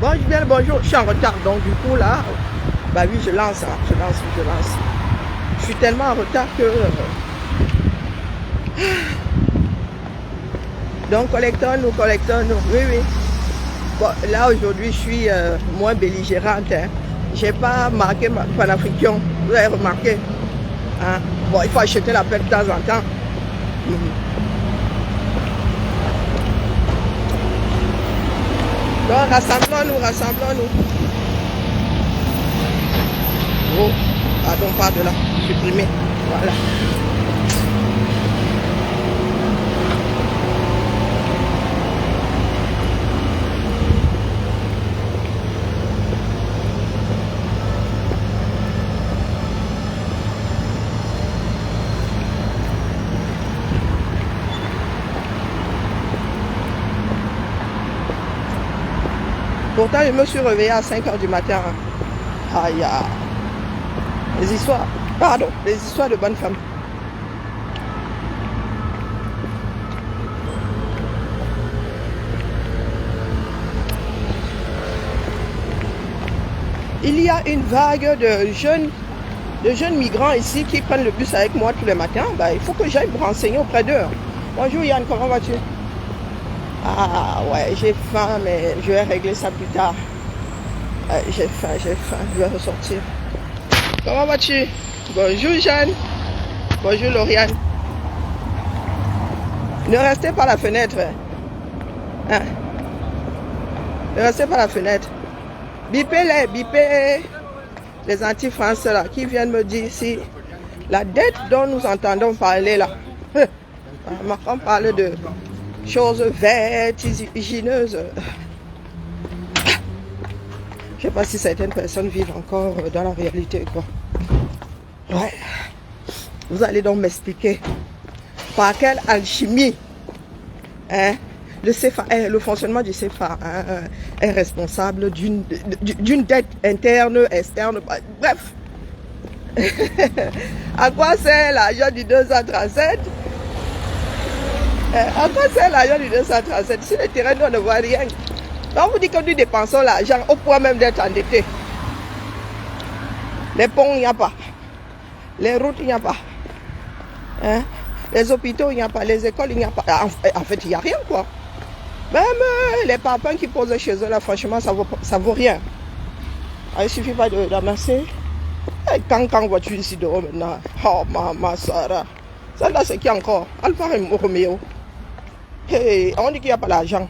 Bon, bien le bonjour, je suis en retard, donc du coup là, bah oui, je lance. Je suis tellement en retard que... donc collectons-nous. Oui, oui. Bon, là aujourd'hui, je suis moins belligérante. Hein. J'ai pas marqué ma panafricain, vous avez remarqué. Hein? Bon, il faut acheter la paix de temps en temps. Donc rassemblons-nous. Oh, pardon, pas de là, supprimé. Voilà. Pourtant, je me suis réveillée à 5 h du matin. Aïe, les histoires de bonnes femmes. Il y a une vague de jeunes migrants ici qui prennent le bus avec moi tous les matins. Bah, il faut que j'aille me renseigner auprès d'eux. Bonjour Yann, comment vas-tu? Ah ouais, j'ai faim, mais je vais régler ça plus tard. J'ai faim, je vais ressortir. Comment vas-tu? Bonjour Jeanne. Bonjour Lauriane. Ne restez pas à la fenêtre. Hein? Ne restez pas à la fenêtre. Bipez les anti-français là, qui viennent me dire si la dette dont nous entendons parler là, on parle de choses vertigineuses. Je ne sais pas si certaines personnes vivent encore dans la réalité, quoi. Ouais. Vous allez donc m'expliquer par quelle alchimie, hein, le fonctionnement du CFA est responsable d'une dette interne, externe, bref. À quoi sert l'argent du 237? À quoi sert l'argent du 237? Si le terrain on ne voit rien. Donc vous dites que nous dépensons l'argent au point même d'être endettés. Les ponts, il n'y a pas. Les routes, il n'y a pas. Hein? Les hôpitaux, il n'y a pas. Les écoles, il n'y a pas. En fait, il n'y a rien, quoi. Même les parpaings qui posent chez eux, là, franchement, ça vaut rien. Il ne suffit pas d'amasser. Quand vois-tu ici dehors maintenant? Oh, maman, Sarah. Ça là, c'est qui encore? Alpha Romeo. Hey, on dit qu'il n'y a pas l'argent.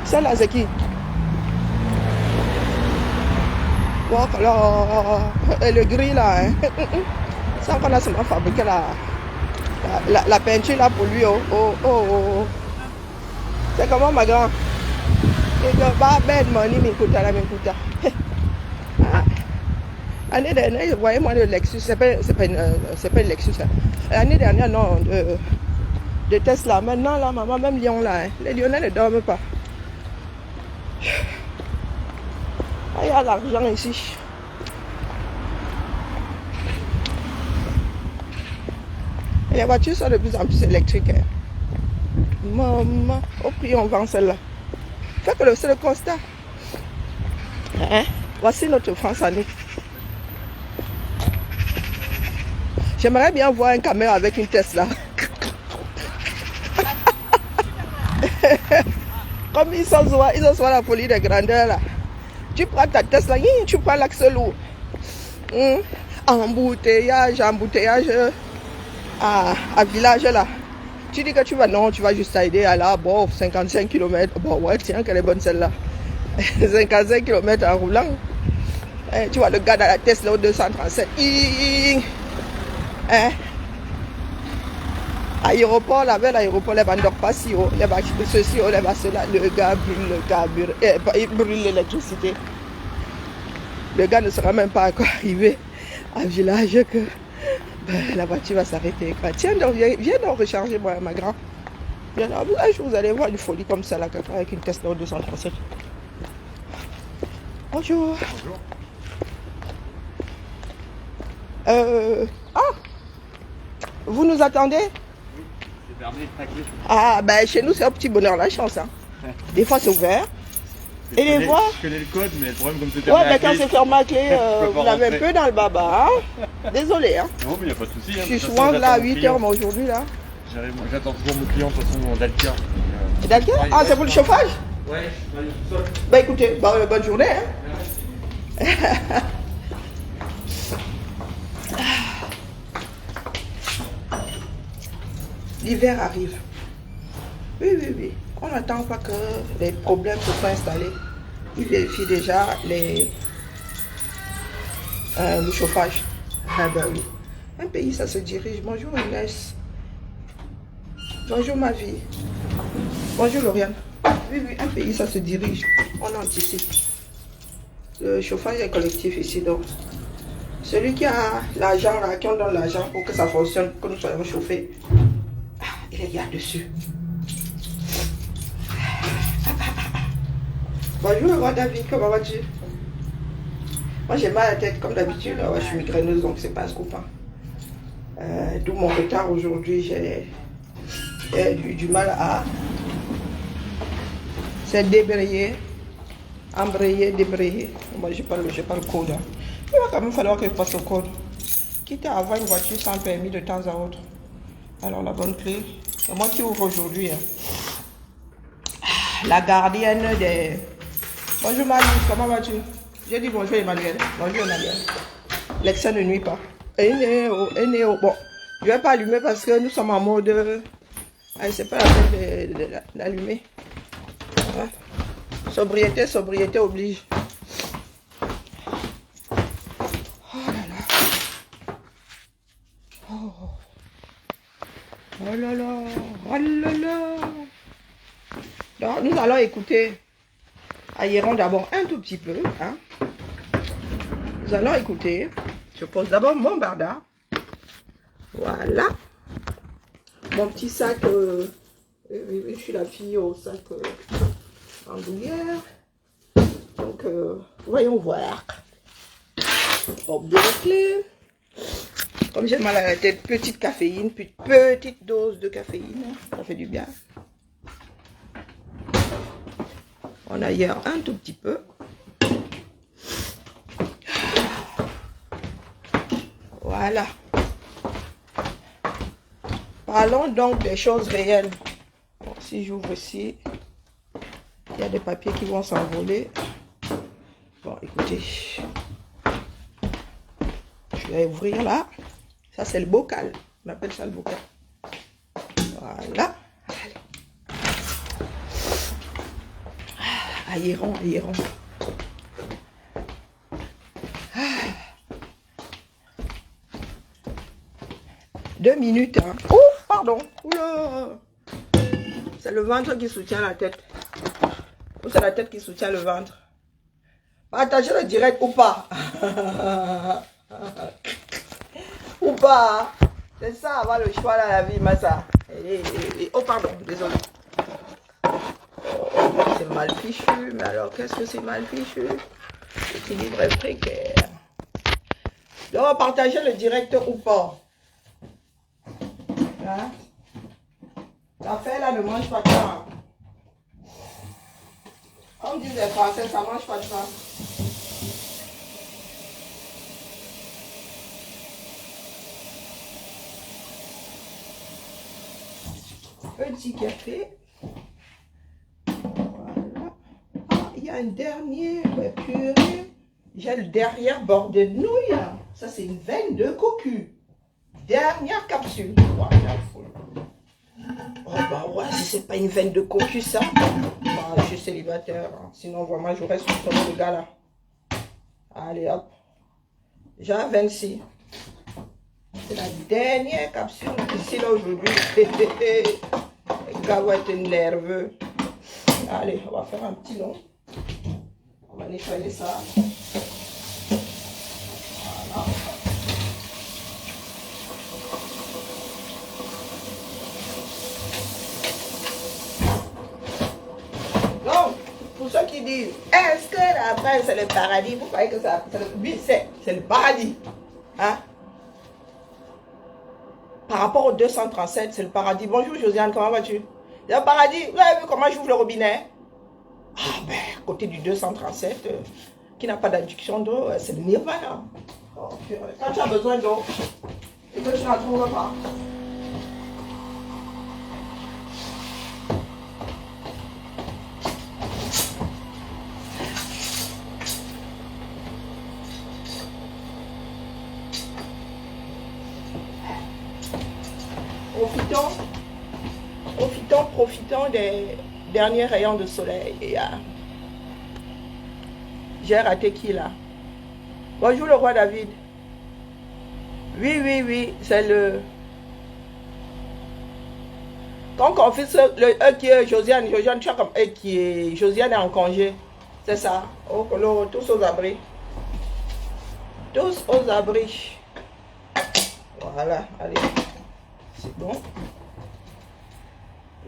Ça là, c'est qui? Bon, alors, le gris là, hein. Ça qu'on a seulement fabriqué la peinture là pour lui. Oh. C'est comment ma grande? Et que bah ben money m'écouta. L'année dernière, je voyais moi le Lexus, c'est pas une Lexus. Hein. L'année dernière, non, de Tesla. Maintenant là, maman, même Lyon là, hein. Les Lyonnais ne dorment pas. Il y a l'argent ici. Et les voitures sont de plus en plus électriques. Hein. Maman, au prix on vend celle-là. C'est le constat. Hein? Voici notre France à nous. J'aimerais bien voir un camion avec une Tesla. Comme ils ont soit la folie de grandeur là. Tu prends ta Tesla, tu prends l'axe lourd. Embouteillage à village là. Tu dis que tu vas juste aider à là, bon, 55 km. Bon, ouais, tiens, quelle est bonne celle-là. 55 km en roulant. Tu vois le gars dans la Tesla au 237. Aéroport, là, vers l'aéroport, les bandits pas si haut, les bâches de ceci, les bâches cela, le gars brûle le carburant, il brûle l'électricité. Le gars ne sera même pas encore arrivé à village que la voiture va s'arrêter. Tiens donc, viens donc recharger moi, ma grande. Un jour vous allez voir une folie comme ça là, avec une Tesla 237. Bonjour. Bonjour. Vous nous attendez? fermé à clé. Ah, ben chez nous, c'est un petit bonheur, la chance. Hein. Des fois, c'est ouvert. Et les voies. Je connais le code, mais le problème, comme c'est Ouais, fermé mais à quand clé. c'est fermé à clé, peux vous pas l'avez un rentrer. peu dans le baba. Hein. Désolé. Hein. Non, mais il n'y a pas de souci. Je suis souvent là à 8h, mais aujourd'hui, là. J'attends toujours mon client, de toute façon, d'Altia. D'accord. Ah, c'est pour le chauffage? Ouais, je vais aller tout seul. Bah écoutez, bonne journée. Hein. L'hiver arrive. Oui, oui, oui. On n'attend pas que les problèmes se soient installés. Il vérifie déjà le chauffage. Ah ben oui. Un pays, ça se dirige. Bonjour Inès. Bonjour ma vie. Bonjour Lauriane. Oui, oui, un pays, ça se dirige. On anticipe. Le chauffage est collectif ici, donc. Celui qui a l'argent, là, qui on donne l'argent pour que ça fonctionne, que nous soyons chauffés, il est là-dessus. Bonjour, le roi David, comment vas-tu? Moi, j'ai mal à la tête, comme d'habitude. Je suis migraineuse, donc c'est pas ce copain. D'où mon retard aujourd'hui. J'ai du mal à... C'est débrayer, embrayer, débrayer. Moi, j'ai pas le code. Hein. Il va quand même falloir que je passe au code. Quitte à avoir une voiture sans permis de temps à autre. Alors, la bonne clé, c'est moi qui ouvre aujourd'hui. Hein. La gardienne des... Bonjour Marie, comment vas-tu? J'ai dit bonjour Emmanuel. Bonjour Emmanuel. L'excès ne nuit pas. Bon, je ne vais pas allumer parce que nous sommes en mode... Allez, c'est pas la peine d'allumer. Hein? Sobriété oblige. Oh là là. Oh. Oh là là. Oh là là. Donc, nous allons écouter Aéron d'abord un tout petit peu. Hein. Nous allons écouter. Je pose d'abord mon barda. Voilà. Mon petit sac. Je suis la fille au sac en douillère. Donc, voyons voir. Robe de clé. Comme j'ai mal à la tête, petite caféine, puis petite dose de caféine. Ça fait du bien. On aère un tout petit peu. Voilà. Parlons donc des choses réelles. Bon, si j'ouvre ici, il y a des papiers qui vont s'envoler. Bon, écoutez. Je vais ouvrir là. Ça, c'est le bocal. On appelle ça le bocal. Voilà. Aéron. 2 minutes. Hein. Oh, pardon. Oula. C'est le ventre qui soutient la tête. Ou c'est la tête qui soutient le ventre. Partagez le direct ou pas. Ou pas. C'est ça, avoir le choix dans la vie, Massa. Oh, pardon, désolé. Oh, c'est mal fichu. Mais alors, qu'est-ce que c'est mal fichu? L'équilibre est précaire. Donc, partagez le direct ou pas. Hein? L'affaire là ne mange pas de pain. Comme disent les Français, ça mange pas de pain. Petit café. Voilà. Ah, il y a un dernier. Purée. J'ai le derrière bordé de nouilles. Ça, c'est une veine de cocu. Dernière capsule. Voilà. Oh bah ouais, si c'est pas une veine de cocu, ça. Bah, je suis célibataire. Hein. Sinon, vraiment, j'aurais soupçonné le gars là. Allez, hop. J'ai 26. C'est la dernière capsule ici là aujourd'hui. Le gars va être nerveux. Allez, on va faire un petit long. On va nettoyer ça. Voilà. Donc, pour ceux qui disent, est-ce que la France c'est le paradis? Vous croyez que ça, oui, c'est le paradis. Hein? par rapport au 237, c'est le paradis. Bonjour Josiane, comment vas-tu? C'est le paradis. Vous avez vu comment j'ouvre le robinet? Ah ben, côté du 237, qui n'a pas d'adduction d'eau, c'est le nirvana. Oh, quand tu as besoin d'eau, et que tu n'en trouves pas. Profitons des derniers rayons de soleil. Et j'ai raté qui là? Bonjour le roi David. Oui, c'est le... Ton fils, le qui est Josiane, tu as comme qui est... Josiane est en congé. C'est ça. Oh, tous aux abris. Tous aux abris. Voilà, allez. C'est bon.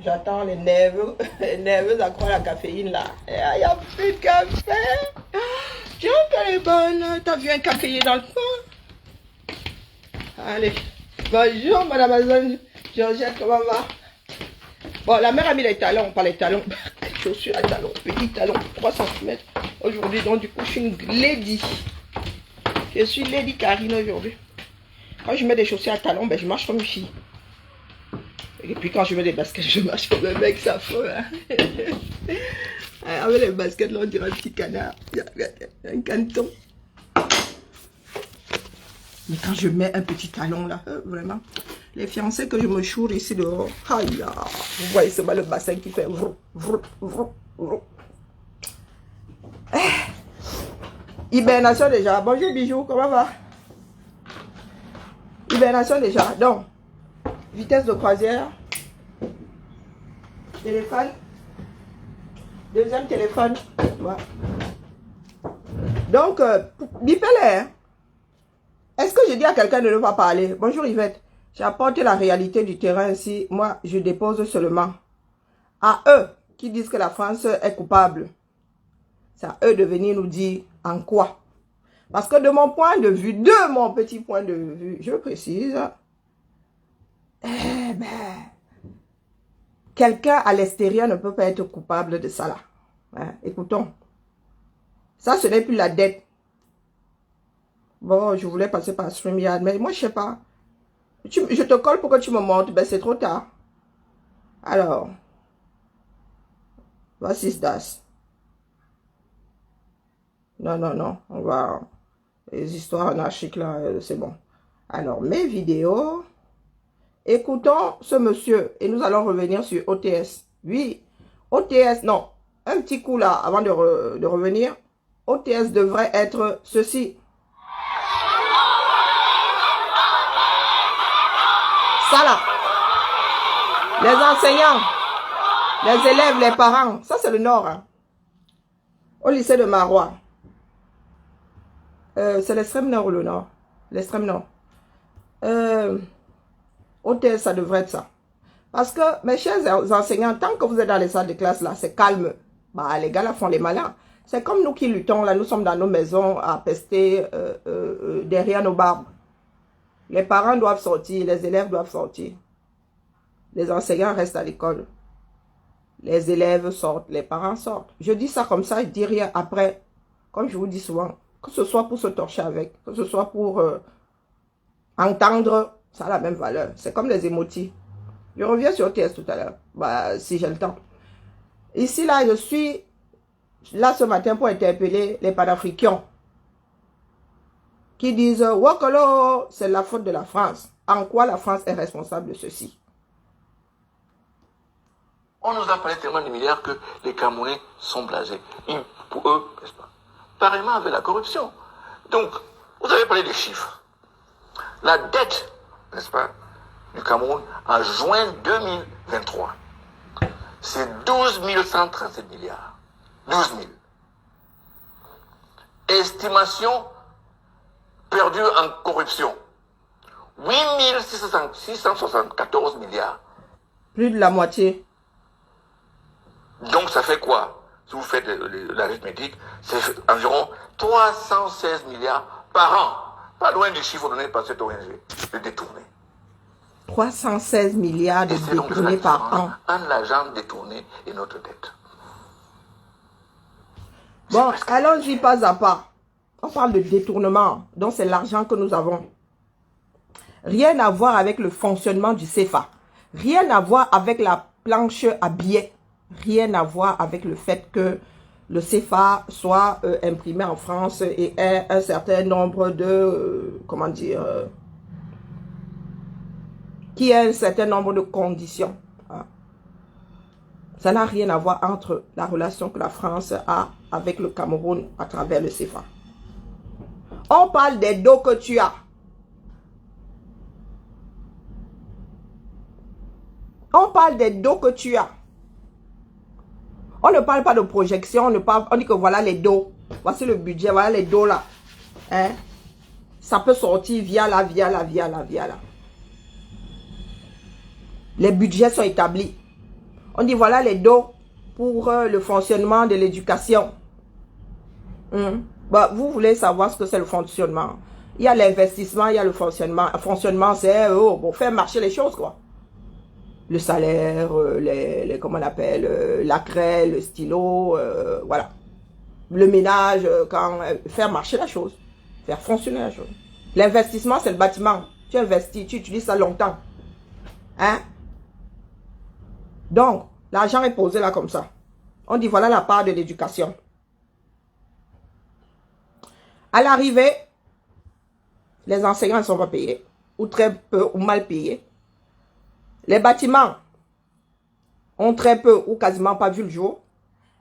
J'attends les nerveux à croire la caféine là. Il n'y a plus de café. Tiens, qu'elle est bonne. T'as vu un café dans le fond? Allez. Bonjour, madame Amazon. Georgette, comment va? Bon, la mère a mis les talons, pas les talons. Chaussures à talons, petits talons, 3 cm. Aujourd'hui, donc du coup, je suis une lady. Je suis Lady Karine aujourd'hui. Quand je mets des chaussures à talons, ben, je marche comme une fille. Et puis quand je mets des baskets, je marche comme un mec, ça faut. Hein. Avec les baskets, là, on dirait un petit canard. Un caneton. Mais quand je mets un petit talon, là, vraiment, les fiancés que je me choure ici dehors, aïe, vous voyez, c'est pas le bassin qui fait vrou, vrou, vrou, vrou. Hibernation déjà. Bonjour, Bijou, comment va? Hibernation déjà. Donc, vitesse de croisière. Téléphone. Deuxième téléphone. Ouais. Donc, bipelé. Hein? Est-ce que je dis à quelqu'un de ne pas parler? Bonjour Yvette. J'ai apporté la réalité du terrain ici. Moi, je dépose seulement. À eux qui disent que la France est coupable. C'est à eux de venir nous dire en quoi. Parce que de mon point de vue, de mon petit point de vue, je précise, eh ben, quelqu'un à l'extérieur ne peut pas être coupable de ça là. Hein, écoutons. Ça, ce n'est plus la dette. Bon, je voulais passer par StreamYard, mais moi, je sais pas. Je te colle pour que tu me montres. Ben, c'est trop tard. Alors, voici das. Non. On va... Les histoires anarchiques, là, c'est bon. Alors, mes vidéos... Écoutons ce monsieur et nous allons revenir sur OTS. Oui, OTS, non. Un petit coup là, avant de revenir. OTS devrait être ceci. Ça là. Les enseignants, les élèves, les parents. Ça c'est le Nord. Hein. Au lycée de Marois. C'est l'extrême Nord ou le Nord? L'extrême Nord. OTS, ça devrait être ça. Parce que, mes chers enseignants, tant que vous êtes dans les salles de classe, là, c'est calme. Bah, les gars, là, font les malins. C'est comme nous qui luttons, là, nous sommes dans nos maisons à pester derrière nos barbes. Les parents doivent sortir, les élèves doivent sortir. Les enseignants restent à l'école. Les élèves sortent, les parents sortent. Je dis ça comme ça, je dis rien après. Comme je vous dis souvent, que ce soit pour se torcher avec, que ce soit pour entendre... Ça a la même valeur. C'est comme les émotis. Je reviens sur OTS tout à l'heure. Bah, si j'ai le temps. Ici, là, je suis là ce matin pour interpeller les panafricains qui disent « Wakolo, c'est la faute de la France. En quoi la France est responsable de ceci ?» On nous a parlé tellement de milliards que les Camerounais sont blasés. Pour eux, n'est-ce pas? Pareillement avec la corruption. Donc, vous avez parlé des chiffres. La dette, n'est-ce pas, du Cameroun en juin 2023, c'est 12 137 milliards. 12 000. Estimation perdue en corruption. 8 674 milliards. Plus de la moitié. Donc ça fait quoi? Si vous faites l'arithmétique, c'est environ 316 milliards par an. Pas loin du chiffre donné par cette ONG, de détourner. 316 milliards de Et c'est donc la détournés par différence an. entre l'argent détourné et notre dette. Bon, allons-y pas à pas. On parle de détournement, donc c'est l'argent que nous avons. Rien à voir avec le fonctionnement du CFA. Rien à voir avec la planche à billets. Rien à voir avec le fait que le CFA soit imprimé en France et ait un certain nombre de, comment dire, qui ait un certain nombre de conditions. Ça n'a rien à voir entre la relation que la France a avec le Cameroun à travers le CFA. On parle des dos que tu as. On parle des dos que tu as. On ne parle pas de projection, on dit que voilà les dos. Voici le budget, voilà les dos là. Hein? Ça peut sortir via là. Les budgets sont établis. On dit voilà les dos pour le fonctionnement de l'éducation. Bah, vous voulez savoir ce que c'est le fonctionnement. Il y a l'investissement, il y a le fonctionnement. Le fonctionnement, c'est pour faire marcher les choses, quoi. Le salaire, comment on appelle, la craie, le stylo, voilà. Le ménage, faire marcher la chose. Faire fonctionner la chose. L'investissement, c'est le bâtiment. Tu investis, tu utilises ça longtemps. Hein? Donc, l'argent est posé là comme ça. On dit voilà la part de l'éducation. À l'arrivée, les enseignants ne sont pas payés. Ou très peu, ou mal payés. Les bâtiments ont très peu ou quasiment pas vu le jour.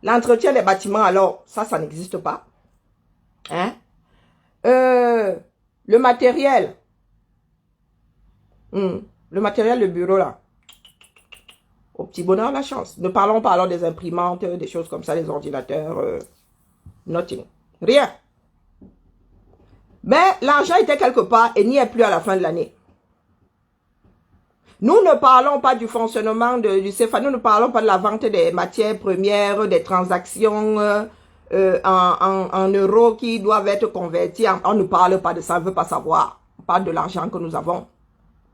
L'entretien des bâtiments, alors, ça n'existe pas. Hein? Le matériel. Le matériel de bureau, là. Au petit bonheur, la chance. Ne parlons pas alors des imprimantes, des choses comme ça, les ordinateurs. Nothing. Rien. Mais l'argent était quelque part et n'y est plus à la fin de l'année. Nous ne parlons pas du fonctionnement du CFA, nous ne parlons pas de la vente des matières premières, des transactions en euros qui doivent être convertis. On ne parle pas de ça, on ne veut pas savoir. On parle de l'argent que nous avons,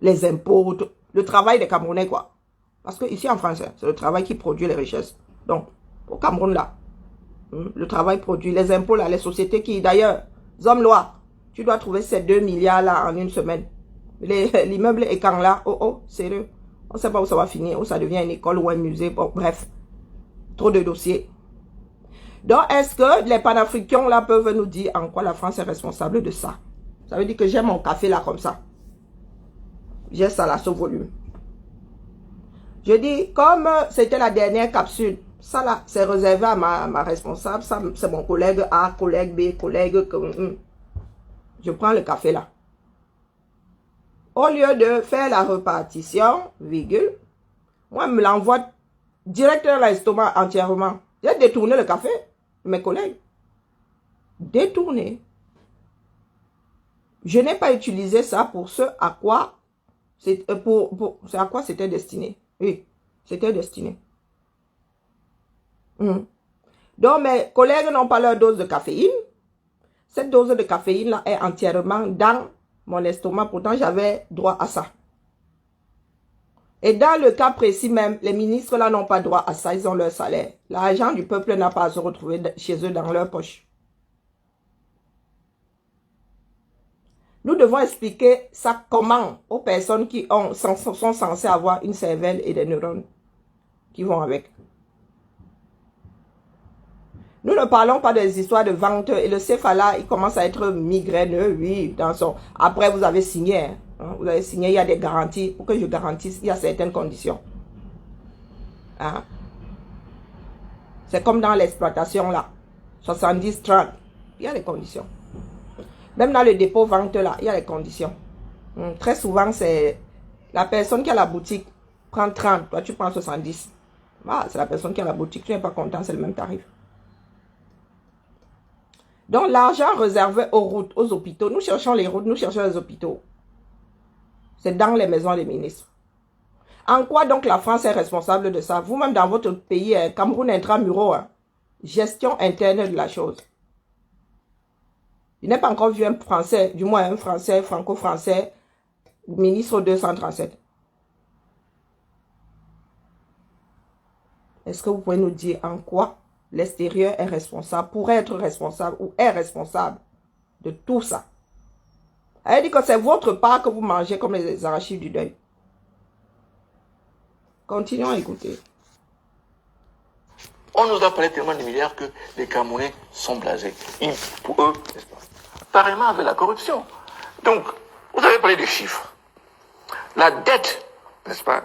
les impôts, le travail des Camerounais, quoi. Parce que ici en France, c'est le travail qui produit les richesses. Donc, au Cameroun, là, le travail produit les impôts, là, les sociétés qui, d'ailleurs, hommes-loi, tu dois trouver ces 2 milliards, là, en une semaine. L'immeuble est quand là, sérieux. On ne sait pas où ça va finir, où ça devient une école ou un musée. Bon, bref, trop de dossiers. Donc, est-ce que les panafricains là peuvent nous dire en quoi la France est responsable de ça? Ça veut dire que j'ai mon café là comme ça. J'ai ça là, ce volume. Je dis, comme c'était la dernière capsule, ça là, c'est réservé à ma responsable. Ça, c'est mon collègue A, collègue B, collègue... Je prends le café là. Au lieu de faire la répartition, virgule, moi, je me l'envoie direct dans l'estomac entièrement. J'ai détourné le café de mes collègues. Détourné. Je n'ai pas utilisé ça pour ce à quoi à quoi c'était destiné. Oui, c'était destiné. Donc, mes collègues n'ont pas leur dose de caféine. Cette dose de caféine là est entièrement dans mon estomac, pourtant j'avais droit à ça. Et dans le cas précis même, les ministres là n'ont pas droit à ça, ils ont leur salaire. L'argent du peuple n'a pas à se retrouver chez eux dans leur poche. Nous devons expliquer ça comment aux personnes qui sont censées avoir une cervelle et des neurones qui vont avec. Nous ne parlons pas des histoires de vente. Et le CFA là, il commence à être migraineux, oui. Après, vous avez signé. Hein, vous avez signé, il y a des garanties. Pour que je garantisse, il y a certaines conditions. Hein? C'est comme dans l'exploitation là. 70-30. Il y a des conditions. Même dans le dépôt-vente là, il y a des conditions. Très souvent, c'est la personne qui a la boutique prend 30. Toi, tu prends 70. Ah, c'est la personne qui a la boutique. Tu n'es pas content, c'est le même tarif. Donc, l'argent réservé aux routes, aux hôpitaux. Nous cherchons les routes, nous cherchons les hôpitaux. C'est dans les maisons des ministres. En quoi donc la France est responsable de ça? Vous-même dans votre pays, Cameroun intramuros, gestion interne de la chose. Je n'ai pas encore vu un Français, du moins un Français, franco-français, ministre 237. Est-ce que vous pouvez nous dire en quoi l'extérieur est responsable, pourrait être responsable ou est responsable de tout ça? Elle dit que c'est votre part que vous mangez comme les arachides du deuil. Continuons à écouter. On nous a parlé tellement de milliards que les Camerounais sont blasés. Pour eux, n'est-ce pas, pareillement avec la corruption. Donc, vous avez parlé des chiffres. La dette, n'est-ce pas,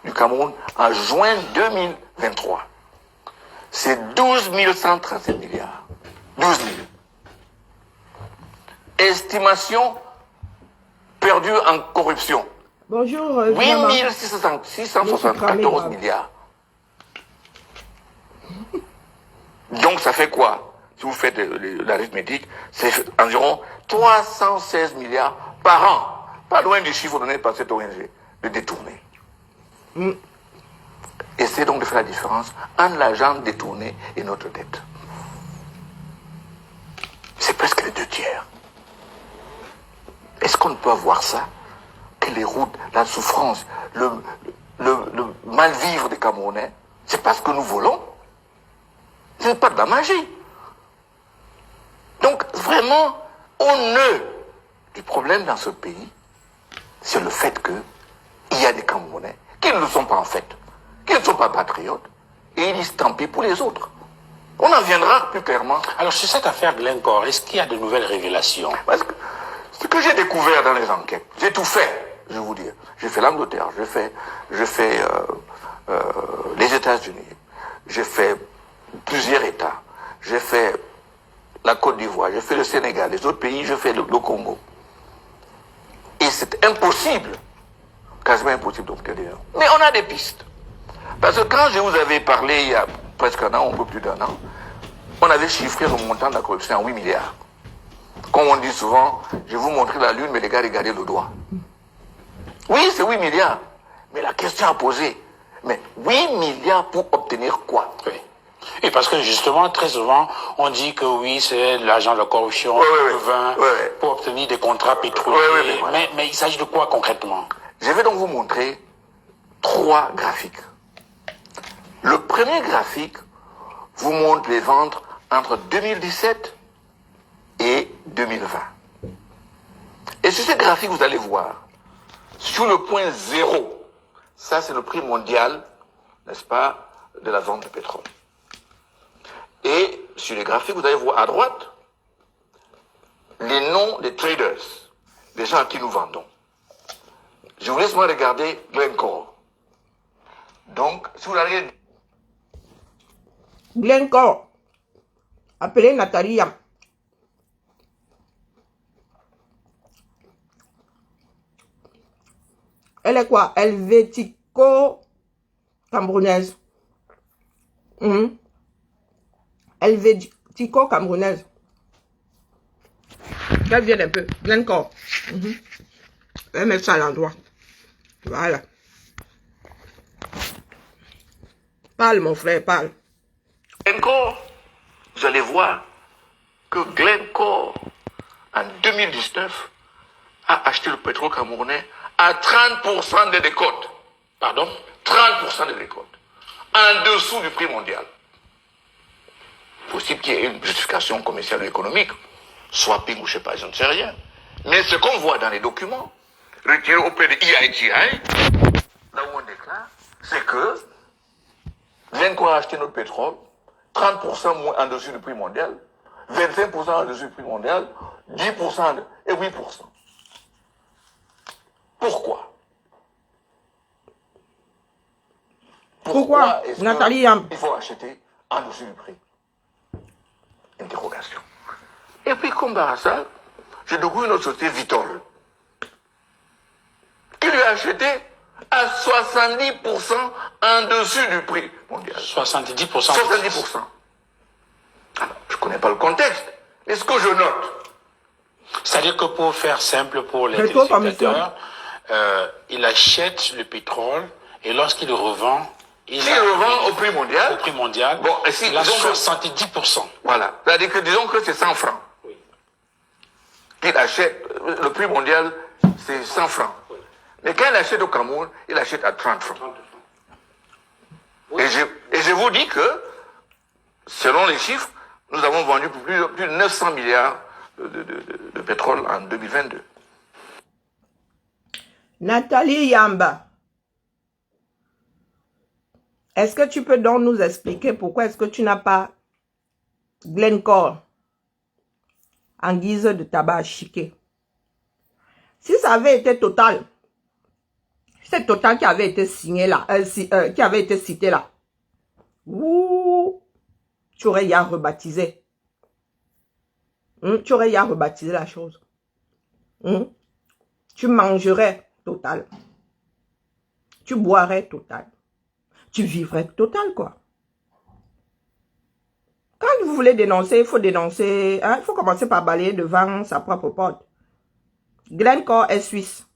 du Cameroun en juin 2023, c'est 12 137 milliards. 12 000. Estimation perdue en corruption. Bonjour, 8 674 milliards. Donc ça fait quoi? Si vous faites l'arithmétique, c'est environ 316 milliards par an. Pas loin du chiffre donné par cette ONG, de détourner. Essayez donc de faire la différence entre l'argent détourné et notre dette. C'est presque les 2 tiers. Est-ce qu'on ne peut avoir ça? Que les routes, la souffrance, le mal-vivre des Camerounais, c'est parce que nous volons. Ce n'est pas de la magie. Donc, vraiment, au nœud du problème dans ce pays, c'est le fait qu'il y a des Camerounais qui ne le sont pas en fait, qui ne sont pas patriotes, et ils disent tant pis pour les autres. On en viendra plus clairement. Alors, sur cette affaire Glencore, est-ce qu'il y a de nouvelles révélations? Parce que ce que j'ai découvert dans les enquêtes, j'ai tout fait, je vais vous dire. J'ai fait l'Angleterre, j'ai fait les États-Unis, j'ai fait plusieurs États, j'ai fait la Côte d'Ivoire, j'ai fait le Sénégal, les autres pays, j'ai fait le Congo. Et c'est impossible, quasiment impossible d'obtenir. Mais on a des pistes. Parce que quand je vous avais parlé il y a presque un an, un peu plus d'un an, on avait chiffré le montant de la corruption en 8 milliards. Comme on dit souvent, je vais vous montrer la lune, mais les gars, regardez le doigt. Oui, c'est 8 milliards. Mais la question à poser, mais 8 milliards pour obtenir quoi? Oui. Et parce que justement, très souvent, on dit que oui, c'est l'argent de la corruption, le vin, pour obtenir des contrats pétroliers. Voilà. Mais il s'agit de quoi concrètement? Je vais donc vous montrer 3 graphiques. Le premier graphique vous montre les ventes entre 2017 et 2020. Et sur ce graphique, vous allez voir, sur le point 0, ça c'est le prix mondial, n'est-ce pas, de la vente de pétrole. Et sur les graphiques, vous allez voir à droite les noms des traders, des gens à qui nous vendons. Je vous laisse moi regarder Glencore. Donc, si vous regardez... Glencore, appelé Nathalie Yam. Elle est quoi? Helvético-camerounaise. Helvético-camerounaise. Qu'elle vienne un peu. Glencore. Je vais mettre ça à l'endroit. Voilà. Parle, mon frère, parle. Glencore, vous allez voir que Glencore, en 2019, a acheté le pétrole camerounais à 30% des décotes. Pardon? 30% des décotes. En dessous du prix mondial. Possible qu'il y ait une justification commerciale ou économique, swapping ou je ne sais pas, je ne sais rien. Mais ce qu'on voit dans les documents, retirés auprès de EITI, là où on déclare, c'est que Glencore a acheté notre pétrole 30% moins en dessus du prix mondial, 25% en dessus du prix mondial, 10% et 8%. Pourquoi? Pourquoi est-ce Nathalie Yam? il faut acheter en dessus du prix? Interrogation. Et puis, comme par hasard, j'ai découvert une autre société, Vitol, qui lui a acheté à 70% en dessus du prix mondial. 70%. 70%. Alors, je ne connais pas le contexte, mais ce que je note, C'est-à-dire que pour faire simple pour les Rétro téléspectateurs, il achète le pétrole et lorsqu'il le revend, il s'il revend au prix mondial, au prix mondial, bon, et si, il a disons que- 70%. voilà. C'est-à-dire que disons que c'est 100 francs. Oui. Qu'il achète, le prix mondial, c'est 100 francs. Mais quand il achète au Cameroun, il achète à 30 francs. Et je je vous dis que, selon les chiffres, nous avons vendu pour plus de 900 milliards de pétrole en 2022. Nathalie Yamba, est-ce que tu peux donc nous expliquer pourquoi est-ce que tu n'as pas Glencore en guise de tabac chiqué? Si ça avait été Total, c'est Total qui avait été signé là, qui avait été cité là, ouh, tu aurais ya rebaptisé. Tu aurais ya rebaptisé la chose. Tu mangerais Total. Tu boirais Total. Tu vivrais Total, quoi. Quand vous voulez dénoncer, il faut dénoncer. Hein, il faut commencer par balayer devant sa propre porte. Glencore est suisse.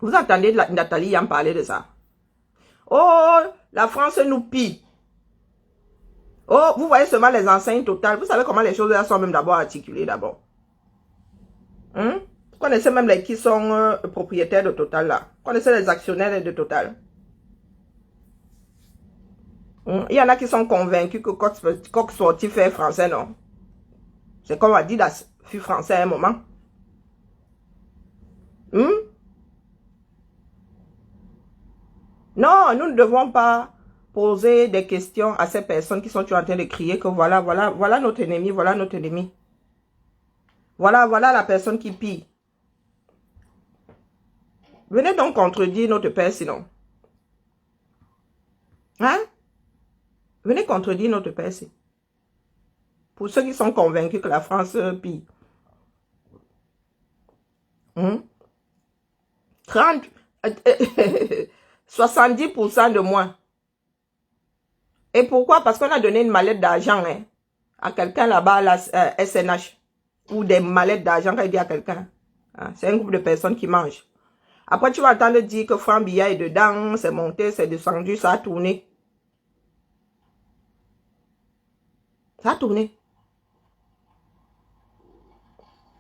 Vous entendez Nathalie en parler de ça. Oh, la France nous pille. Oh, vous voyez seulement les enseignes Total. Vous savez comment les choses sont même d'abord articulées d'abord. Vous connaissez même les qui sont propriétaires de Total là. Vous connaissez les actionnaires de Total. Il y en a qui sont convaincus que Coq Sportif est français, non? C'est comme Adidas fut français à un moment. Non, nous ne devons pas poser des questions à ces personnes qui sont en train de crier que voilà notre ennemi, voilà notre ennemi. Voilà la personne qui pille. Venez donc contredire notre père sinon. Hein? Venez contredire notre père si. Pour ceux qui sont convaincus que la France pille. 70% de moins. Et pourquoi? Parce qu'on a donné une mallette d'argent à quelqu'un là-bas à la SNH. Ou des mallettes d'argent quand il dit à quelqu'un. C'est un groupe de personnes qui mangent. Après, tu vas entendre dire que Franck Biya est dedans, c'est monté, c'est descendu, ça a tourné. Ça a tourné.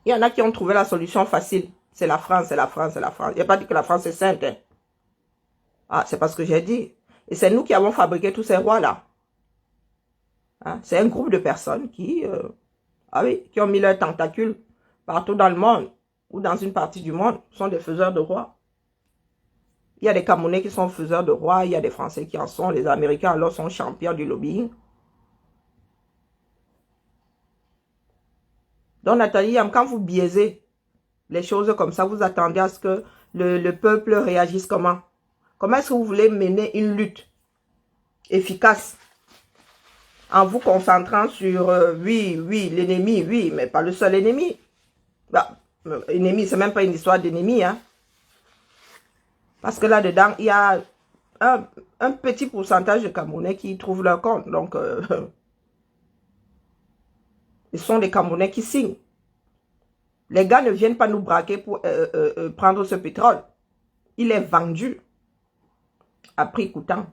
Il y en a qui ont trouvé la solution facile. C'est la France, c'est la France, c'est la France. Il n'y a pas dit que la France est sainte. C'est parce que j'ai dit. Et c'est nous qui avons fabriqué tous ces rois-là. C'est un groupe de personnes qui ont mis leurs tentacules partout dans le monde ou dans une partie du monde. Sont des faiseurs de rois. Il y a des Camerounais qui sont faiseurs de rois. Il y a des Français qui en sont. Les Américains alors sont champions du lobbying. Donc Nathalie, quand vous biaisez les choses comme ça, vous attendez à ce que le peuple réagisse comment? Comment est-ce que vous voulez mener une lutte efficace en vous concentrant sur, oui, l'ennemi, oui, mais pas le seul ennemi. Ennemi, c'est même pas une histoire d'ennemi, hein. Parce que là-dedans, il y a un petit pourcentage de Camerounais qui trouvent leur compte. Donc, ils sont des Camerounais qui signent. Les gars ne viennent pas nous braquer pour prendre ce pétrole. Il est vendu à prix coûtant.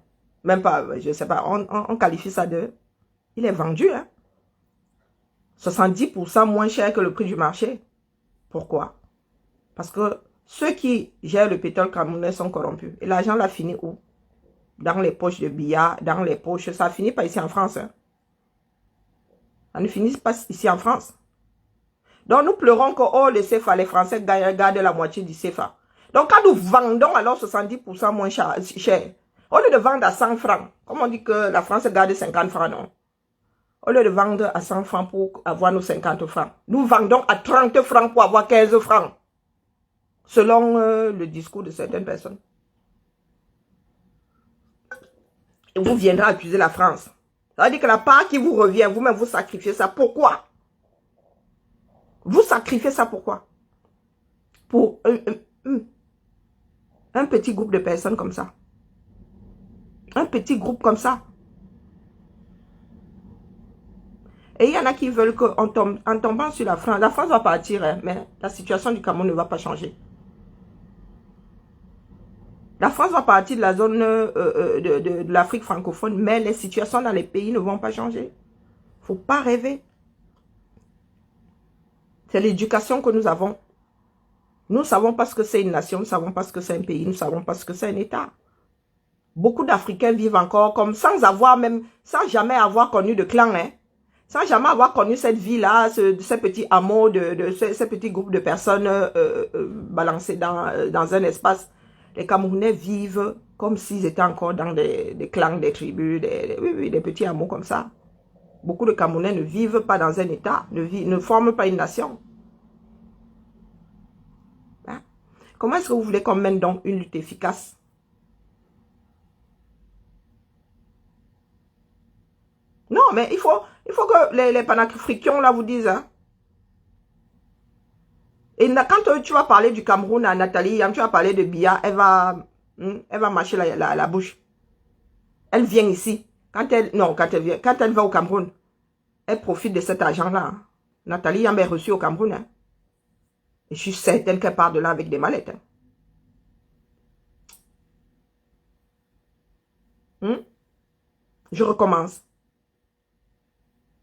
Même pas, je ne sais pas, on qualifie ça de... Il est vendu, hein. 70% moins cher que le prix du marché. Pourquoi? Parce que ceux qui gèrent le pétrole camerounais sont corrompus. Et l'argent l'a fini où? Dans les poches de Biya, dans les poches... Ça finit pas ici en France, hein. Ça ne finit pas ici en France. Donc nous pleurons que, oh, le CFA, les Français gardent la moitié du CFA. Donc quand nous vendons alors 70% moins cher, au lieu de vendre à 100 francs, comme on dit que la France garde 50 francs, non? Au lieu de vendre à 100 francs pour avoir nos 50 francs, nous vendons à 30 francs pour avoir 15 francs. Selon le discours de certaines personnes. Et vous viendrez accuser la France. Ça veut dire que la part qui vous revient, vous-même vous sacrifiez ça. Pourquoi? Vous sacrifiez ça pourquoi? Pour un petit groupe de personnes comme ça. Un petit groupe comme ça. Et il y en a qui veulent qu'en tombant sur la France va partir, hein, mais la situation du Cameroun ne va pas changer. La France va partir de la zone de l'Afrique francophone, mais les situations dans les pays ne vont pas changer. Il ne faut pas rêver. C'est l'éducation que nous avons. Nous ne savons pas ce que c'est une nation, nous ne savons pas ce que c'est un pays, nous ne savons pas ce que c'est un État. Beaucoup d'Africains vivent encore comme sans jamais avoir connu de clan, hein. Sans jamais avoir connu cette vie-là, ces petits hameaux, ces petits groupes de personnes balancés dans un espace. Les Camerounais vivent comme s'ils étaient encore dans des clans, des tribus, des petits hameaux comme ça. Beaucoup de Camerounais ne vivent pas dans un État, ne forment pas une nation. Hein? Comment est-ce que vous voulez qu'on mène donc une lutte efficace? Non, mais il faut que les panafricains là vous disent. Hein. Et quand tu vas parler du Cameroun à Nathalie, tu vas parler de Bia, elle va mâcher la bouche. Elle vient ici. Quand elle va au Cameroun, elle profite de cet argent-là. Hein. Nathalie en est reçue au Cameroun. Hein. Et je suis certaine qu'elle part de là avec des mallettes. Hein. Je recommence.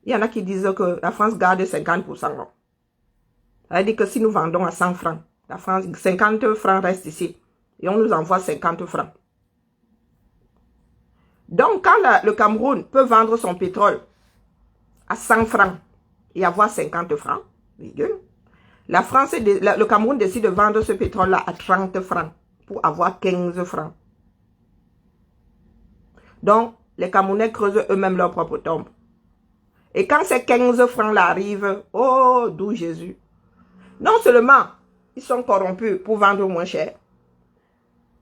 Il y en a qui disent que la France garde 50%. Ça veut dire que si nous vendons à 100 francs, la France, 50 francs restent ici. Et on nous envoie 50 francs. Donc, quand le Cameroun peut vendre son pétrole à 100 francs et avoir 50 francs, la France le Cameroun décide de vendre ce pétrole-là à 30 francs pour avoir 15 francs. Donc, les Camerounais creusent eux-mêmes leur propre tombe. Et quand ces 15 francs-là arrivent, oh, d'où Jésus. Non seulement, ils sont corrompus pour vendre moins cher.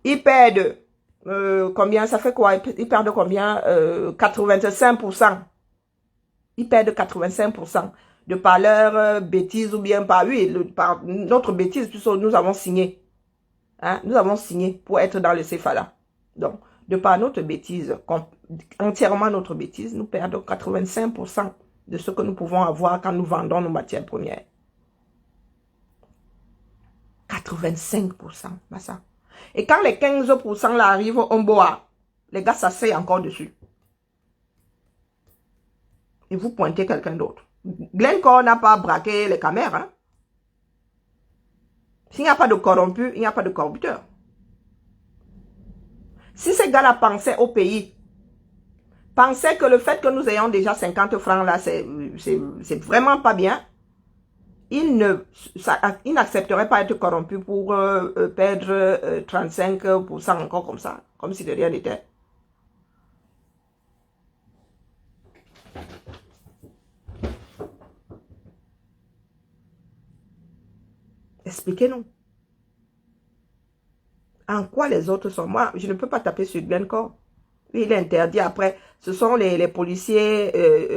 Ils perdent, combien, ça fait quoi? Ils perdent combien? 85%. Ils perdent 85% de par leur bêtise ou bien par, par notre bêtise, puisque nous avons signé. Hein? Nous avons signé pour être dans le CFA. Donc, de par notre bêtise, entièrement notre bêtise, nous perdons 85% de ce que nous pouvons avoir quand nous vendons nos matières premières. 85%, bah ça. Et quand les 15% là arrivent au bois, les gars s'asseyent encore dessus. Et vous pointez quelqu'un d'autre. Glencore n'a pas braqué les caméras. Hein? S'il n'y a pas de corrompu, il n'y a pas de corrupteur. Si ces gars-là pensaient au pays, pensaient que le fait que nous ayons déjà 50 francs là, c'est vraiment pas bien, ils n'accepteraient pas être corrompus pour perdre 35% encore comme ça, comme si de rien n'était. Expliquez-nous. En quoi les autres sont? Moi, je ne peux pas taper sur Glencore. Il est interdit. Après, ce sont les policiers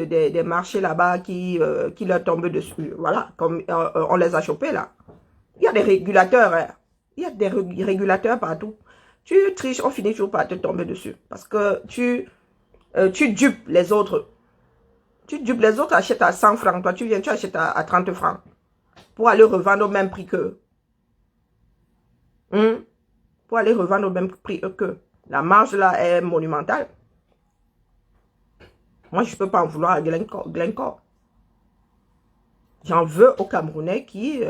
des marchés là-bas qui leur tombent dessus. Voilà, comme on les a chopés là. Il y a des régulateurs. Hein. Il y a des régulateurs partout. Tu triches, on finit toujours par te tomber dessus. Parce que tu dupes les autres. Tu dupes les autres, achètent à 100 francs. Toi, tu achètes à 30 francs. Pour aller revendre au même prix qu'eux. Pour aller revendre au même prix qu'eux. La marge là est monumentale. Moi, je ne peux pas en vouloir à Glencore. J'en veux aux Camerounais qui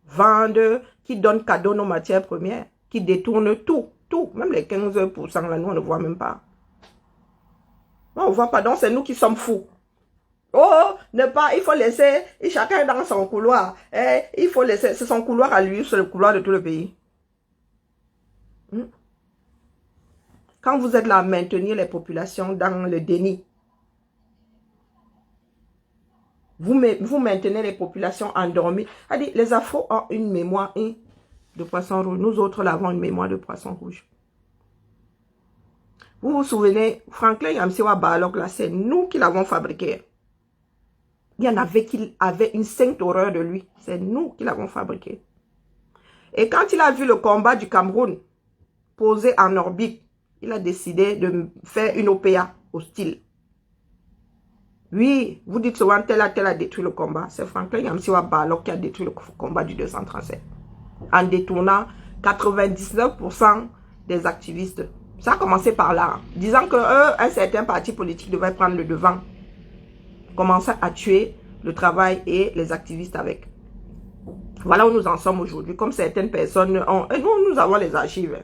vendent, qui donnent cadeau nos matières premières, qui détournent tout. Même les 15% là, nous, on ne voit même pas. Non, on ne voit pas. Donc, c'est nous qui sommes fous. Oh, il faut laisser, chacun dans son couloir. Il faut laisser, c'est son couloir à lui, c'est le couloir de tout le pays. Quand vous êtes là à maintenir les populations dans le déni, vous maintenez les populations endormies. Les Afro ont une mémoire de poisson rouge. Nous autres, là, avons une mémoire de poisson rouge. Vous vous souvenez, Franklin Yamsiwa Balok, là, c'est nous qui l'avons fabriqué. Il y en avait qui avaient une sainte horreur de lui. C'est nous qui l'avons fabriqué. Et quand il a vu le combat du Cameroun posé en orbite, il a décidé de faire une OPA hostile. Oui, vous dites souvent tel a détruit le combat. C'est Franklin Yamsiwa Balok qui a détruit le combat du 237. En détournant 99% des activistes. Ça a commencé par là. Disant qu'un certain parti politique devait prendre le devant. Commencer à tuer le travail et les activistes avec. Voilà où nous en sommes aujourd'hui. Comme certaines personnes ont... Et nous avons les archives.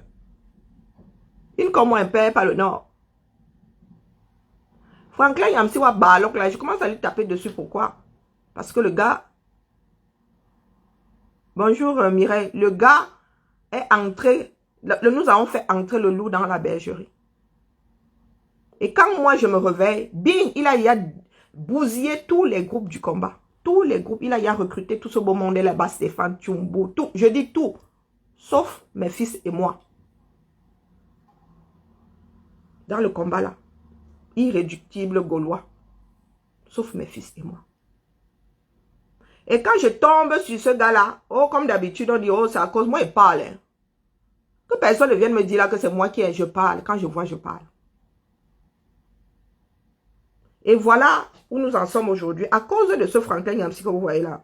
Une comme moi, un père par le nord. Franklin Yamsiwa Balok, là, je commence à lui taper dessus. Pourquoi? Parce que le gars... Bonjour Mireille. Le gars est entré... Nous avons fait entrer le loup dans la bergerie. Et quand moi je me réveille, bing, il a bousillé tous les groupes du combat. Tous les groupes. Il a recruté tout ce beau monde là-bas, Stéphane Tchumbo, tout. Je dis tout. Sauf mes fils et moi. Dans le combat là. Irréductible gaulois. Sauf mes fils et moi. Et quand je tombe sur ce gars-là, oh, comme d'habitude, on dit, oh, c'est à cause moi, il parle. Hein. Que personne ne vienne me dire là que c'est moi qui je parle. Quand je vois, je parle. Et voilà où nous en sommes aujourd'hui. À cause de ce Franklin Yamsi que vous voyez là.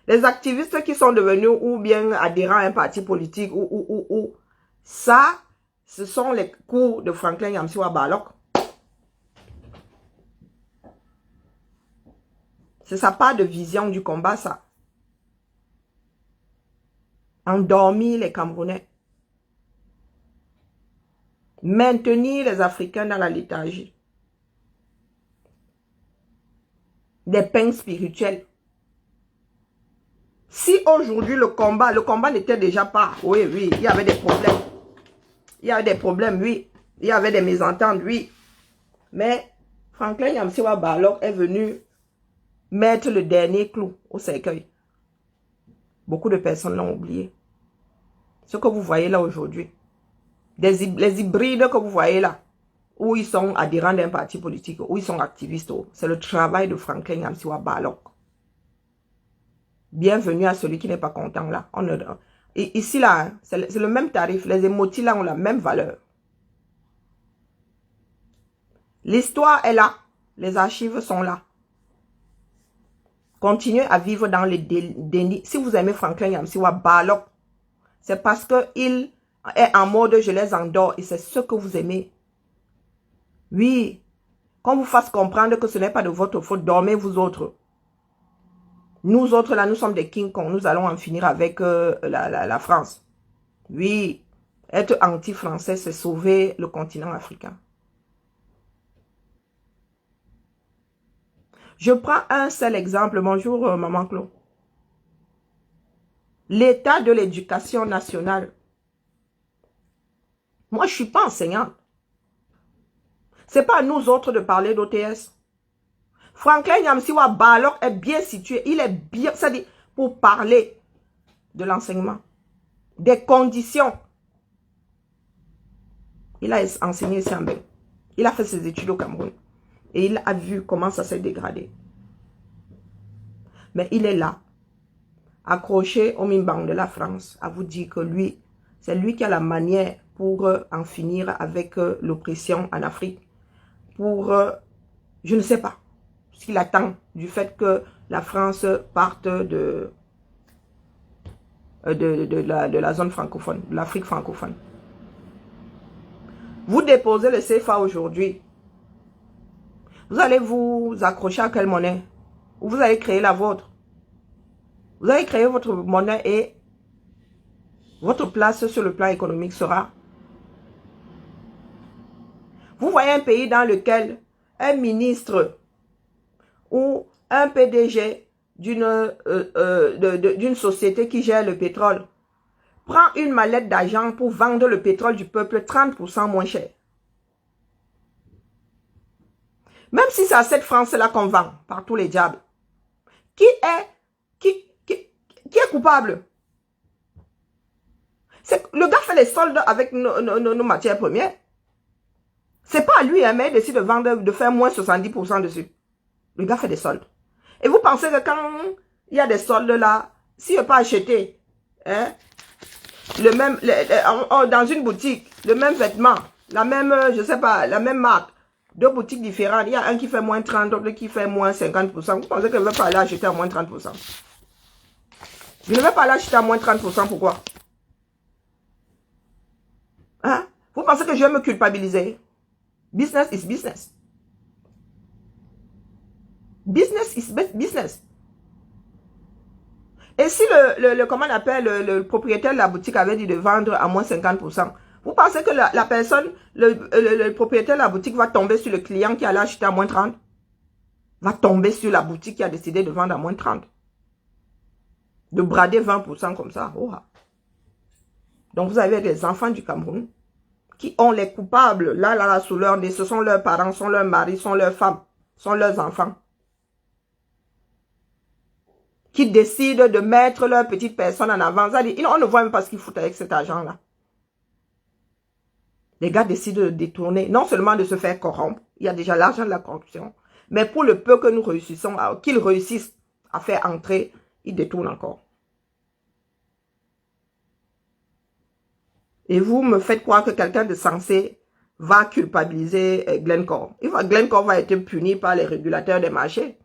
Les activistes qui sont devenus ou bien adhérents à un parti politique ou ça, ce sont les coups de Franklin Yamsi à Balok. C'est sa part de vision du combat, ça. Endormir les Camerounais. Maintenir les Africains dans la léthargie. Des peines spirituelles. Si aujourd'hui le combat n'était déjà pas... Oui, il y avait des problèmes. Il y avait des problèmes, oui. Il y avait des mésententes, oui. Mais Franklin Yamsiwa Balok est venu mettre le dernier clou au cercueil. Beaucoup de personnes l'ont oublié. Ce que vous voyez là aujourd'hui. Les hybrides que vous voyez là. Où ils sont adhérents d'un parti politique, où ils sont activistes. C'est le travail de Franklin Yamsiwa Balok. Bienvenue à celui qui n'est pas content là. Et ici là, hein, c'est le même tarif. Les émotis là ont la même valeur. L'histoire est là. Les archives sont là. Continuez à vivre dans les dénis. Si vous aimez Franklin Yamsiwa Balok, c'est parce qu'il est en mode je les endors et c'est ce que vous aimez. Oui, qu'on vous fasse comprendre que ce n'est pas de votre faute, dormez vous autres. Nous autres là, nous sommes des King Kong, nous allons en finir avec la France. Oui, être anti-français, c'est sauver le continent africain. Je prends un seul exemple, bonjour Maman Claude. L'état de l'éducation nationale. Moi, je ne suis pas enseignante. Ce n'est pas à nous autres de parler d'OTS. Franklin Yamsiwa Balok est bien situé. Il est bien, c'est-à-dire pour parler de l'enseignement, des conditions. Il a enseigné ici en Belgique. Il a fait ses études au Cameroun. Et il a vu comment ça s'est dégradé. Mais il est là, accroché au Mimbang de la France, à vous dire que lui, c'est lui qui a la manière pour en finir avec l'oppression en Afrique. Pour, je ne sais pas, ce qu'il attend du fait que la France parte de la zone francophone, de l'Afrique francophone. Vous déposez le CFA aujourd'hui. Vous allez vous accrocher à quelle monnaie? Ou vous allez créer la vôtre? Vous allez créer votre monnaie et votre place sur le plan économique sera... Vous voyez un pays dans lequel un ministre ou un PDG d'une société qui gère le pétrole prend une mallette d'argent pour vendre le pétrole du peuple 30% moins cher. Même si c'est à cette France-là qu'on vend, par tous les diables. Qui est coupable? Le gars fait les soldes avec nos matières premières. C'est pas à lui, hein, mais il décide de vendre, de faire moins 70% dessus. Le gars fait des soldes. Et vous pensez que quand il y a des soldes là, s'il n'a pas acheté, hein, dans une boutique, le même vêtement, la même, je sais pas, la même marque, deux boutiques différentes, il y a un qui fait moins 30, l'autre qui fait moins 50%. Vous pensez que je ne vais pas aller acheter à moins 30%? Je ne vais pas aller acheter à moins 30%, pourquoi? Hein? Vous pensez que je vais me culpabiliser? Business is business. Business is business. Et si comment on appelle, le propriétaire de la boutique avait dit de vendre à moins 50%, Vous pensez que la personne, le propriétaire de la boutique va tomber sur le client qui allait acheter à moins 30? Va tomber sur la boutique qui a décidé de vendre à moins 30. De brader 20% comme ça. Oh. Donc vous avez des enfants du Cameroun qui ont les coupables, là, sous leur nez. Ce sont leurs parents, sont leurs maris, sont leurs femmes, sont leurs enfants. Qui décident de mettre leur petite personne en avant. On ne voit même pas ce qu'ils foutent avec cet argent-là. Les gars décident de détourner, non seulement de se faire corrompre, il y a déjà l'argent de la corruption, mais pour le peu que nous réussissons, qu'ils réussissent à faire entrer, ils détournent encore. Et vous me faites croire que quelqu'un de sensé va culpabiliser Glencore. Glencore va être puni par les régulateurs des marchés.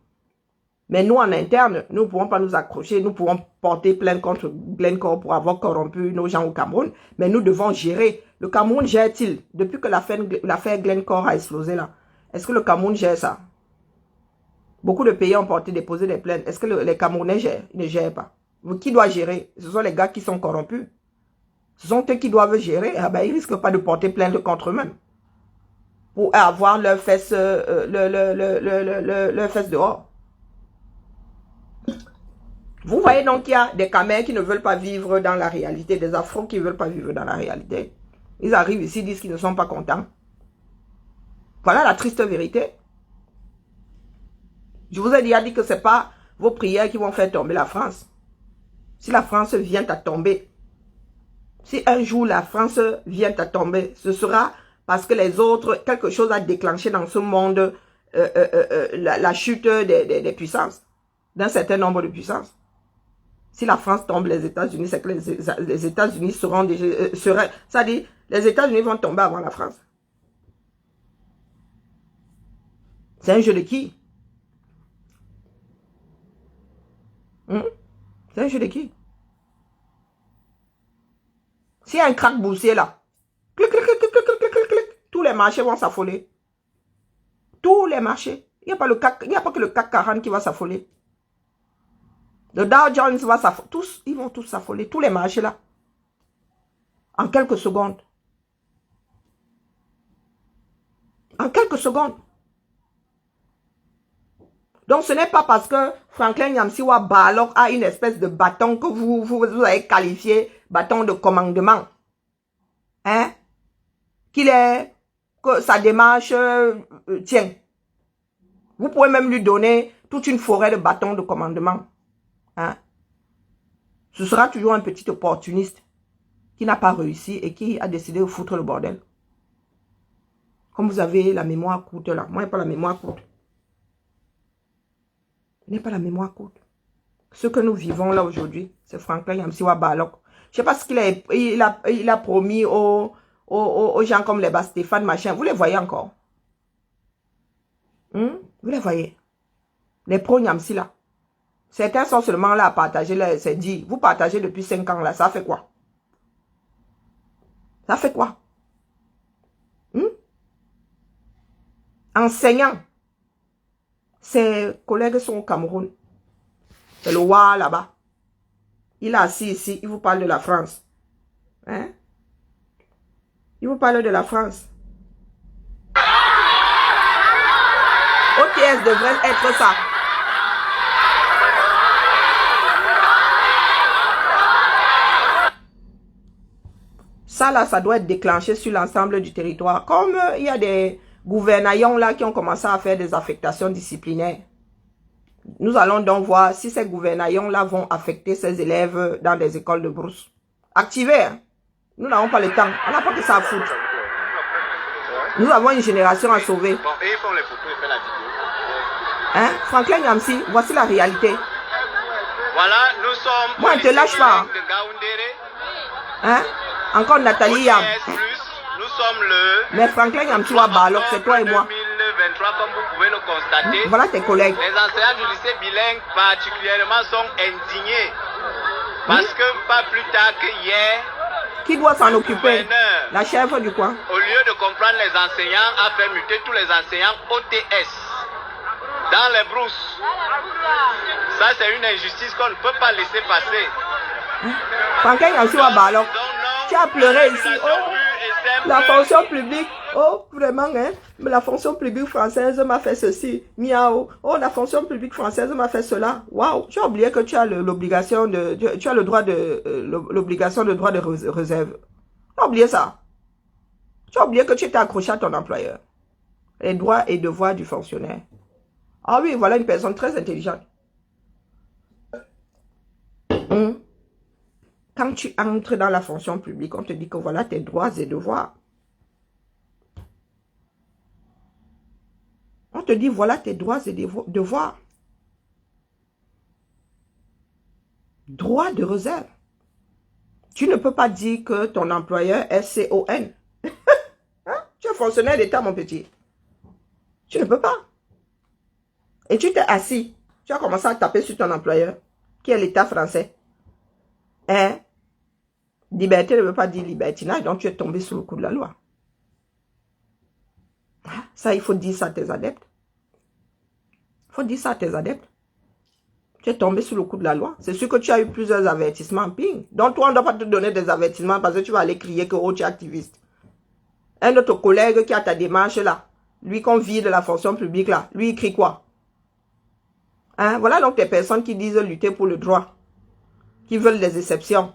Mais nous, en interne, nous ne pouvons pas nous accrocher, nous pouvons porter plainte contre Glencore pour avoir corrompu nos gens au Cameroun, mais nous devons gérer. Le Cameroun gère-t-il? Depuis que l'affaire Glencore a explosé là, est-ce que le Cameroun gère ça? Beaucoup de pays ont déposé des plaintes. Est-ce que les Camerounais gèrent? Ils ne gèrent pas. Qui doit gérer? Ce sont les gars qui sont corrompus. Ce sont eux qui doivent gérer. Ah ben, ils ne risquent pas de porter plainte contre eux-mêmes. Pour avoir leurs fesses, leurs fesses dehors. Vous voyez donc qu'il y a des Camers qui ne veulent pas vivre dans la réalité, des Afros qui ne veulent pas vivre dans la réalité. Ils arrivent ici, disent qu'ils ne sont pas contents. Voilà la triste vérité. Je vous ai déjà dit que ce n'est pas vos prières qui vont faire tomber la France. Si la France vient à tomber, si un jour la France vient à tomber, ce sera parce que les autres, quelque chose a déclenché dans ce monde la chute des puissances, d'un certain nombre de puissances. Si la France tombe, les États-Unis, c'est que les États-Unis seront déjà... c'est-à-dire, les États-Unis vont tomber avant la France. C'est un jeu de qui? C'est un jeu de qui? S'il y a un crack boursier là, clic, clic, clic, clic, clic, clic, clic, clic, tous les marchés vont s'affoler. Tous les marchés. Il n'y a pas que le CAC 40 qui va s'affoler. Le Dow Jones va s'affoler. Tous, ils vont tous s'affoler. Tous les marchés là. En quelques secondes. En quelques secondes. Donc ce n'est pas parce que Franklin Nyamsiwa Balok a une espèce de bâton que vous avez qualifié bâton de commandement. Hein? Que sa démarche tient. Vous pouvez même lui donner toute une forêt de bâtons de commandement. Hein? Ce sera toujours un petit opportuniste qui n'a pas réussi et qui a décidé de foutre le bordel. Comme vous avez la mémoire courte là. Moi, je n'ai pas la mémoire courte. Je n'ai pas la mémoire courte. Ce que nous vivons là aujourd'hui, c'est Franklin Nyamsiwa Balok. Je ne sais pas ce qu'il a promis aux gens comme les Stéphane machin. Vous les voyez encore? Vous les voyez? Les pro-Nyamsi là. Certains sont seulement là à partager, c'est dit. Vous partagez depuis 5 ans là, ça fait quoi? Ça fait quoi? Enseignant. Ses collègues sont au Cameroun. C'est le roi là-bas. Il est assis ici, il vous parle de la France. Hein? Il vous parle de la France. OTS devrait être ça. Ça là, ça doit être déclenché sur l'ensemble du territoire. Comme il y a des gouvernaillons là qui ont commencé à faire des affectations disciplinaires. Nous allons donc voir si ces gouvernaillons là vont affecter ces élèves dans des écoles de brousse. Activez, hein? Nous n'avons pas le temps. On n'a pas que ça à foutre. Nous avons une génération à sauver. Hein? Franklin Nyamsi, voici la réalité. Voilà, nous sommes... Moi, ne te lâche pas. Hein? Encore Nathalie Yam. Nous sommes le... Mais Franklin Nyamsiwa Balok, c'est toi et moi. 2023, comme vous pouvez le constater. Voilà tes collègues. Les enseignants du lycée bilingue particulièrement sont indignés. Parce que pas plus tard qu'hier... Qui doit s'en occuper? La chèvre du coin. Au lieu de comprendre les enseignants, a fait muter tous les enseignants OTS dans les brousses. Ça, c'est une injustice qu'on ne peut pas laisser passer. Franklin Nyamsiwa Balok, tu as pleuré ici. Oh. La fonction publique, oh, vraiment, hein, mais la fonction publique française m'a fait ceci, miaou. Oh, la fonction publique française m'a fait cela. Waouh, tu as oublié que tu as l'obligation de, tu as le droit de, l'obligation de droit de réserve. Tu as oublié ça. Tu as oublié que tu étais accroché à ton employeur. Les droits et devoirs du fonctionnaire. Ah oui, voilà une personne très intelligente. Quand tu entres dans la fonction publique, on te dit que voilà tes droits et devoirs. On te dit voilà tes droits et devoirs. Droit de réserve. Tu ne peux pas dire que ton employeur est CON. Hein? Tu es fonctionnaire d'État, mon petit. Tu ne peux pas. Et tu t'es assis. Tu as commencé à taper sur ton employeur, qui est l'État français. Hein? Liberté ne veut pas dire libertinage, donc tu es tombé sous le coup de la loi. Ça, il faut dire ça à tes adeptes. Il faut dire ça à tes adeptes. Tu es tombé sous le coup de la loi. C'est sûr que tu as eu plusieurs avertissements, ping. Donc toi, on ne doit pas te donner des avertissements parce que tu vas aller crier que oh, tu es activiste. Un de tes collègues qui a ta démarche là, lui qu'on vire de la fonction publique là, lui il crie quoi? Hein? Voilà donc des personnes qui disent lutter pour le droit, qui veulent des exceptions,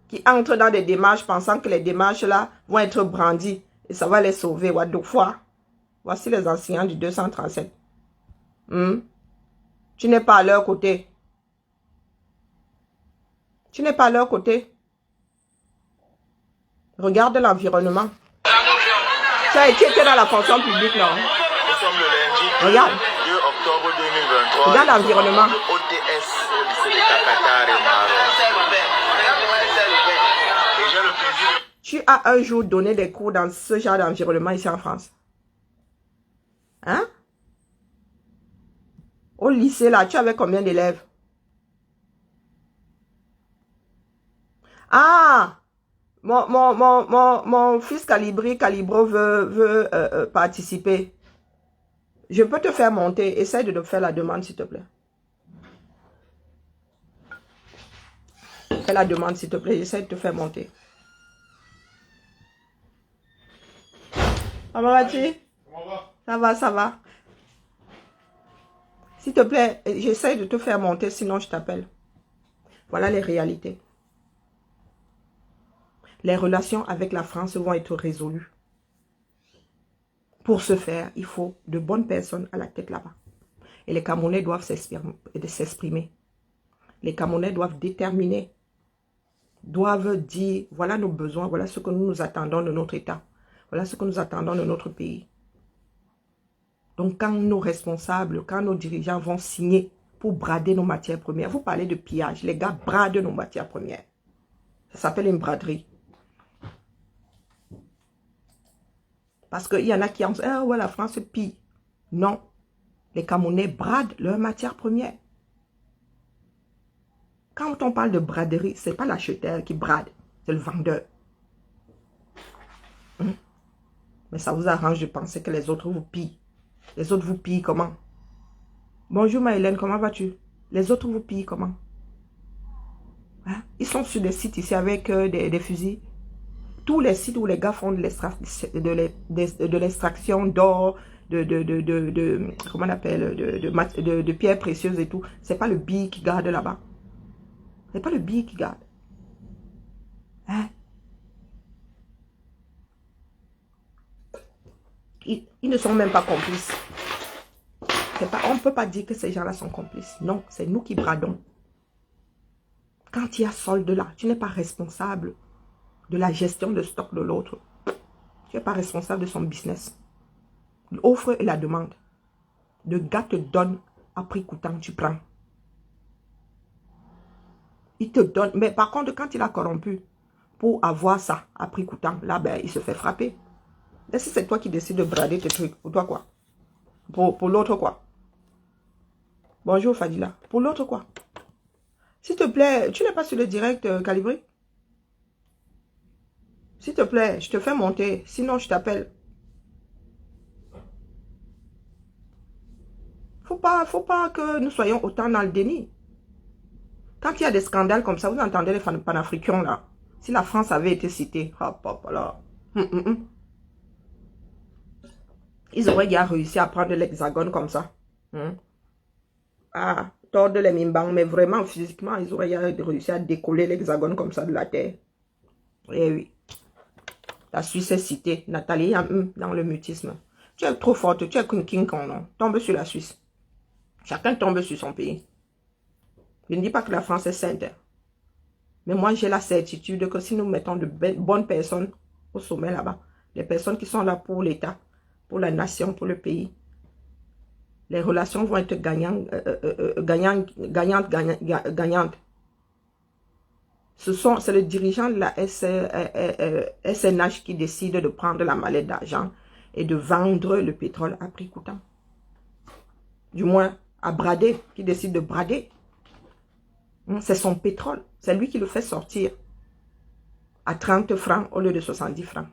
qui entrent dans des démarches pensant que les démarches là vont être brandies et ça va les sauver. Voici les enseignants du 237. Tu n'es pas à leur côté. Tu n'es pas à leur côté. Regarde l'environnement. Tu étais dans la fonction publique, non? Nous sommes le lundi Regarde. 2 octobre 2023. Regarde l'environnement. OTS au lycée de Takatar et Maro. Et j'ai le plaisir. Tu as un jour donné des cours dans ce genre d'environnement ici en France. Hein? Au lycée, là, tu avais combien d'élèves? Ah! Mon fils Calibro veut participer. Je peux te faire monter. Essaye de faire la demande, s'il te plaît. Fais la demande, s'il te plaît. J'essaie de te faire monter. Comment vas-tu? Ça va, ça va. S'il te plaît, j'essaie de te faire monter, sinon je t'appelle. Voilà les réalités. Les relations avec la France vont être résolues. Pour ce faire, il faut de bonnes personnes à la tête là-bas. Et les Camerounais doivent s'exprimer. Les Camerounais doivent déterminer, doivent dire, voilà nos besoins, voilà ce que nous attendons de notre État. Voilà ce que nous attendons de notre pays. Donc, quand nos responsables, quand nos dirigeants vont signer pour brader nos matières premières, vous parlez de pillage, les gars bradent nos matières premières. Ça s'appelle une braderie. Parce qu'il y en a qui en disent, ah ouais, la France pille. Non, les Camerounais bradent leurs matières premières. Quand on parle de braderie, ce n'est pas l'acheteur qui brade, c'est le vendeur. Mais ça vous arrange de penser que les autres vous pillent. Les autres vous pillent comment? Bonjour Maëlène, comment vas-tu? Les autres vous pillent comment? Hein? Ils sont sur des sites ici avec des fusils. Tous les sites où les gars font de l'extraction d'or, comment on appelle, de pierres précieuses et tout. C'est pas le billet qui garde là-bas. C'est pas le billet qui garde. Hein? Ils ne sont même pas complices. On ne peut pas dire que ces gens-là sont complices. Non, c'est nous qui bradons. Quand il y a solde là, tu n'es pas responsable de la gestion de stock de l'autre. Tu n'es pas responsable de son business. L'offre et la demande. Le gars te donne à prix coûtant, tu prends. Il te donne. Mais par contre, quand il a corrompu pour avoir ça à prix coûtant, là, ben, il se fait frapper. Et si c'est toi qui décides de brader tes trucs, pour toi quoi? Pour l'autre quoi? Bonjour Fadila. Pour l'autre quoi? S'il te plaît, tu n'es pas sur le direct calibré? S'il te plaît, je te fais monter. Sinon, je t'appelle. Faut pas que nous soyons autant dans le déni. Quand il y a des scandales comme ça, vous entendez les panafricains là. Si la France avait été citée, hop, hop, là. Ils auraient bien réussi à prendre l'hexagone comme ça. Ah, tordre les mimbang, mais vraiment physiquement, ils auraient réussi à décoller l'hexagone comme ça de la terre. Eh oui. La Suisse est citée. Nathalie, il y a dans le mutisme. Tu es trop forte, tu es qu'une king Kong, non? Tombe sur la Suisse. Chacun tombe sur son pays. Je ne dis pas que la France est sainte. Mais moi, j'ai la certitude que si nous mettons de bonnes personnes au sommet là-bas, les personnes qui sont là pour l'État, pour la nation, pour le pays, les relations vont être gagnantes. C'est le dirigeant de la SNH qui décide de prendre la mallette d'argent et de vendre le pétrole à prix coûtant. Du moins, à brader, qui décide de brader. C'est son pétrole. C'est lui qui le fait sortir à 30 francs au lieu de 70 francs.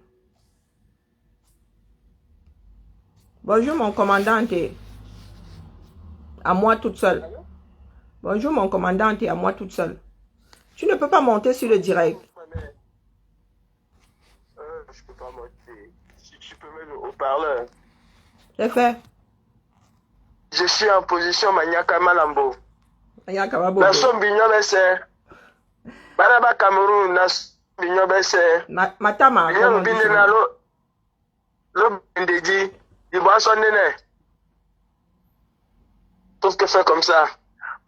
Bonjour mon commandante. À moi toute seule. Bonjour mon commandante, à moi toute seule. Tu ne peux pas monter sur le direct. Je peux pas monter. Si tu peux mettre le haut-parleur. C'est fait. Je suis en position Maniaka Malambo. Maniaka Malambo. Nason Bignobese. Banaba Cameroun, Nason Bignobese. Matama. Bignobese Bindena lo Bindedi. Iboason Nene. Tout ce que fait comme ça.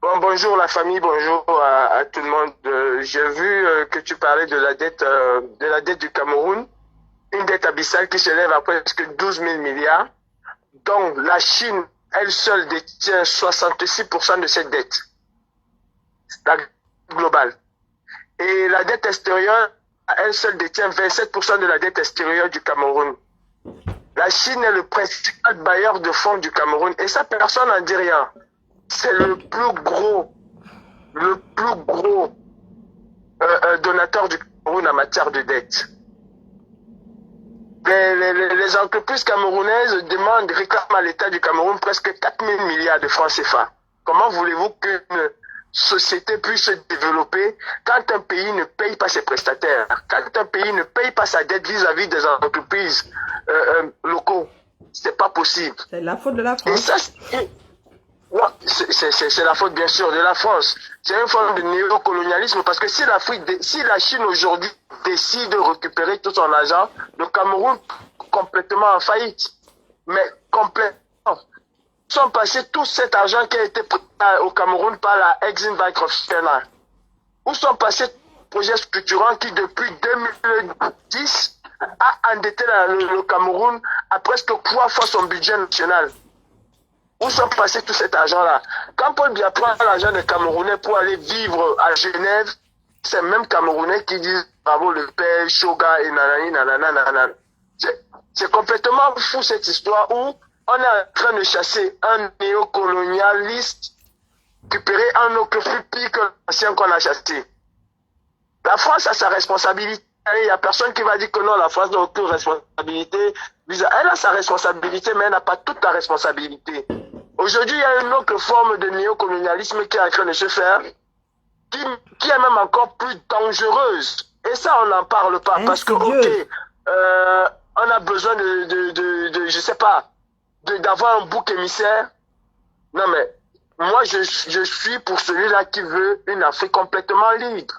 Bon, bonjour la famille, bonjour à tout le monde. J'ai vu que tu parlais de la dette du Cameroun, une dette abyssale qui s'élève à presque 12 000 milliards, dont la Chine, elle seule, détient 66% de cette dette, la globale. Et la dette extérieure, elle seule détient 27% de la dette extérieure du Cameroun. La Chine est le principal bailleur de fonds du Cameroun, et ça, personne n'en dit rien. C'est le plus gros donateur du Cameroun en matière de dette. Les entreprises camerounaises réclament à l'État du Cameroun presque 4 000 milliards de francs CFA. Comment voulez-vous qu'une société puisse se développer quand un pays ne paye pas ses prestataires, quand un pays ne paye pas sa dette vis-à-vis des entreprises locaux? C'est pas possible. C'est la faute de la France. Et ça, c'est la faute bien sûr de la France. C'est une forme de néocolonialisme parce que si la Chine aujourd'hui décide de récupérer tout son argent, le Cameroun complètement en faillite. Mais complètement. Ils sont passés tout cet argent qui a été pris au Cameroun par la Exim Bank of China. Où sont passés les projets structurants qui depuis 2010 a endetté le Cameroun à presque 3 fois son budget national. Où sont passés tout cet argent-là? Quand Paul Biya prend l'argent des Camerounais pour aller vivre à Genève, c'est même Camerounais qui disent bravo le père, Shoga et nanana. C'est complètement fou cette histoire où on est en train de chasser un néocolonialiste récupérer un autre plus pire que l'ancien qu'on a chassé. La France a sa responsabilité. Il n'y a personne qui va dire que non, la France n'a aucune responsabilité. Elle a sa responsabilité, mais elle n'a pas toute la responsabilité. Aujourd'hui, il y a une autre forme de néocolonialisme qui est en train de se faire, qui est même encore plus dangereuse. Et ça, on n'en parle pas. Parce que, ok, on a besoin je sais pas, d'avoir un bouc émissaire. Non, mais moi, je suis pour celui-là qui veut une Afrique complètement libre.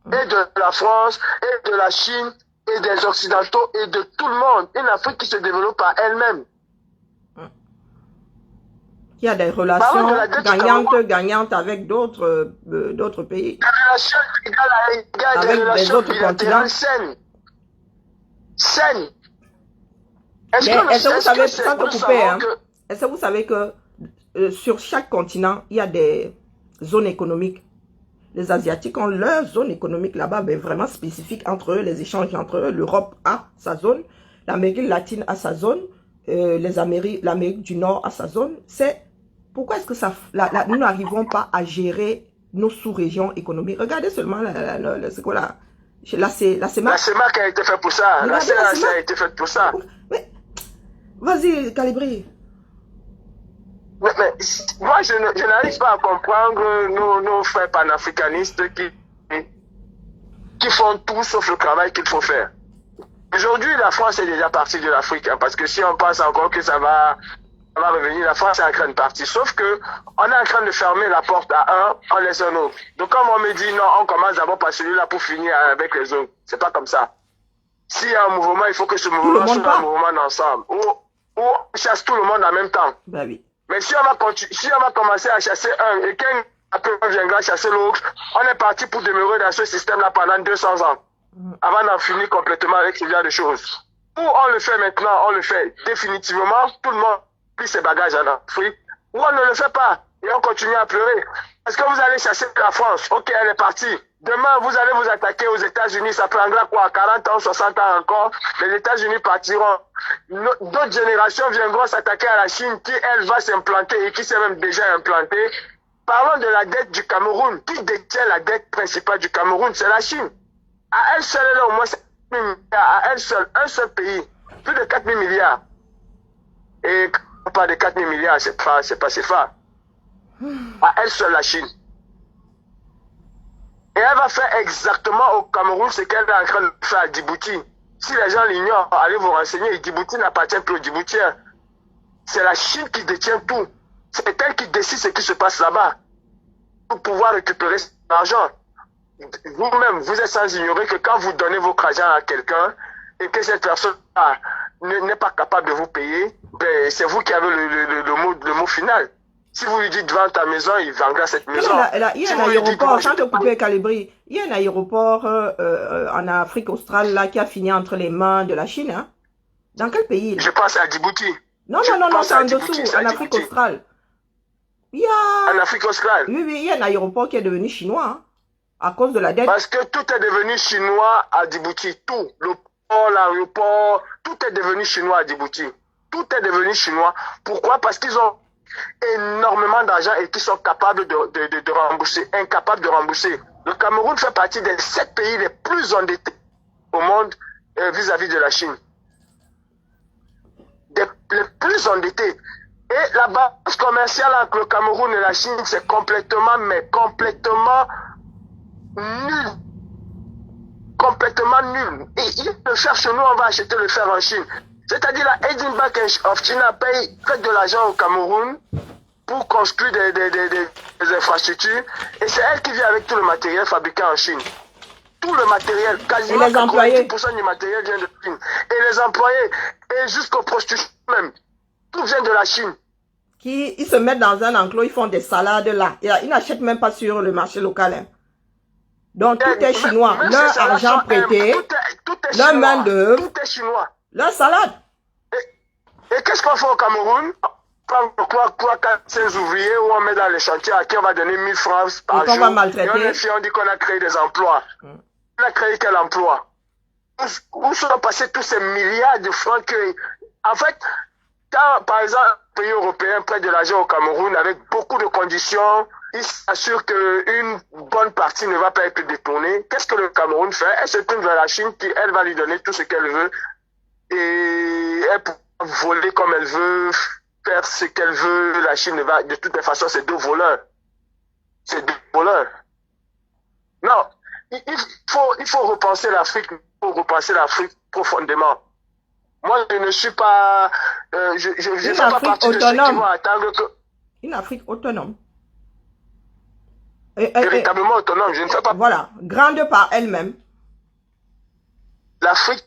Et de la France, et de la Chine, et des Occidentaux, et de tout le monde. Une Afrique qui se développe par elle-même. Qui a des relations gagnantes avec d'autres pays. Des relations égales, des relations bilatérales saines. Est-ce que vous savez, sans te couper, est-ce que vous savez que sur chaque continent, il y a des zones économiques? Les Asiatiques ont leur zone économique là-bas, mais vraiment spécifique entre eux, les échanges entre eux. L'Europe a sa zone, l'Amérique latine a sa zone, l'Amérique du Nord a sa zone. Pourquoi est-ce que nous n'arrivons pas à gérer nos sous-régions économiques? Regardez seulement c'est quoi la CEMAC. La CEMAC a été faite pour ça. La CEMAC a été faite pour ça. Mais, vas-y, Calibri. Mais moi, je n'arrive pas à comprendre nos frères panafricanistes qui font tout sauf le travail qu'il faut faire. Aujourd'hui, la France est déjà partie de l'Afrique, hein, parce que si on pense encore que ça va revenir, la France est en train de partir. Sauf que on est en train de fermer la porte à un, on laisse un autre. Donc quand on me dit non, on commence d'abord par celui-là pour finir avec les autres. C'est pas comme ça. S'il y a un mouvement, il faut que ce mouvement soit un mouvement d'ensemble. Ou on chasse tout le monde en même temps. Bah oui. Mais si on va commencer à chasser un et qu'un viendra chasser l'autre, on est parti pour demeurer dans ce système-là pendant 200 ans. Avant d'en finir complètement avec ce genre de choses. Ou on le fait maintenant, on le fait définitivement, tout le monde plie ses bagages en Afrique, ou on ne le fait pas et on continue à pleurer. Est-ce que vous allez chasser la France? Ok, elle est partie. Demain, vous allez vous attaquer aux États-Unis, ça prendra quoi? 40 ans, 60 ans encore? Les États-Unis partiront. D'autres générations viendront s'attaquer à la Chine qui, elle, va s'implanter et qui s'est même déjà implantée. Parlons de la dette du Cameroun. Qui détient la dette principale du Cameroun? C'est la Chine. À elle seule, elle a au moins 7 000 milliards. À elle seule, un seul pays. Plus de 4 000 milliards. Et quand on parle de 4 000 milliards, c'est pas CFA. À elle seule, la Chine. Et elle va faire exactement au Cameroun ce qu'elle est en train de faire à Djibouti. Si les gens l'ignorent, allez vous renseigner. Djibouti n'appartient plus aux Djiboutiens. C'est la Chine qui détient tout. C'est elle qui décide ce qui se passe là-bas. Pour pouvoir récupérer cet argent. Vous-même, vous êtes sans ignorer que quand vous donnez votre argent à quelqu'un et que cette personne n'est pas capable de vous payer, ben, c'est vous qui avez le mot final. Si vous lui dites vends ta maison, il vendra cette maison. Il y a un aéroport, sans te couper Calibri, il y a un aéroport en Afrique australe là, qui a fini entre les mains de la Chine. Hein? Dans quel pays là? Je pense à Djibouti. Non, c'est en dessous, en Afrique australe. En Afrique australe? Oui, il y a un aéroport qui est devenu chinois. Hein? À cause de la dette. Parce que tout est devenu chinois à Djibouti. Tout. Le port, l'aéroport, tout est devenu chinois à Djibouti. Tout est devenu chinois. Pourquoi? Parce qu'ils ont énormément d'argent et qu'ils sont capables de rembourser. Incapables de rembourser. Le Cameroun fait partie des 7 pays les plus endettés au monde vis-à-vis de la Chine. Les plus endettés. Et la balance commerciale entre le Cameroun et la Chine, c'est complètement nul. Complètement nul. Et le fer chez nous, on va acheter le fer en Chine. C'est-à-dire la Exim Bank of China paye près de l'argent au Cameroun pour construire des infrastructures. Et c'est elle qui vient avec tout le matériel fabriqué en Chine. Tout le matériel, quasiment 90% du matériel vient de Chine. Et les employés, et jusqu'aux prostituées même, tout vient de la Chine. Ils se mettent dans un enclos, ils font des salades là. Ils n'achètent même pas sur le marché local. Hein. Donc tout est chinois. Leur argent prêté, leur main d'œuvre, tout est chinois. Leur salade. Et qu'est-ce qu'on fait au Cameroun? Quoi, 4 ouvriers où on met dans les chantiers à qui on va donner 1000 francs par jour. On va maltraiter. Et on dit qu'on a créé des emplois. On a créé quel emploi? Où sont passés tous ces milliards de francs que... En fait, quand, par exemple, un pays européen prête de l'argent au Cameroun avec beaucoup de conditions, il s'assure qu'une bonne partie ne va pas être détournée. Qu'est-ce que le Cameroun fait? Elle se tourne vers la Chine qui, elle, va lui donner tout ce qu'elle veut. Et elle peut voler comme elle veut, faire ce qu'elle veut. La Chine va, de toutes les façons, c'est 2 voleurs. C'est 2 voleurs. Non. Il faut repenser l'Afrique. Il faut repenser l'Afrique profondément. Moi, je ne suis pas... je ne fais pas partie de ceux qui vont attendre que... Une Afrique autonome. Véritablement autonome, je ne fais pas... Voilà, grande par elle-même. L'Afrique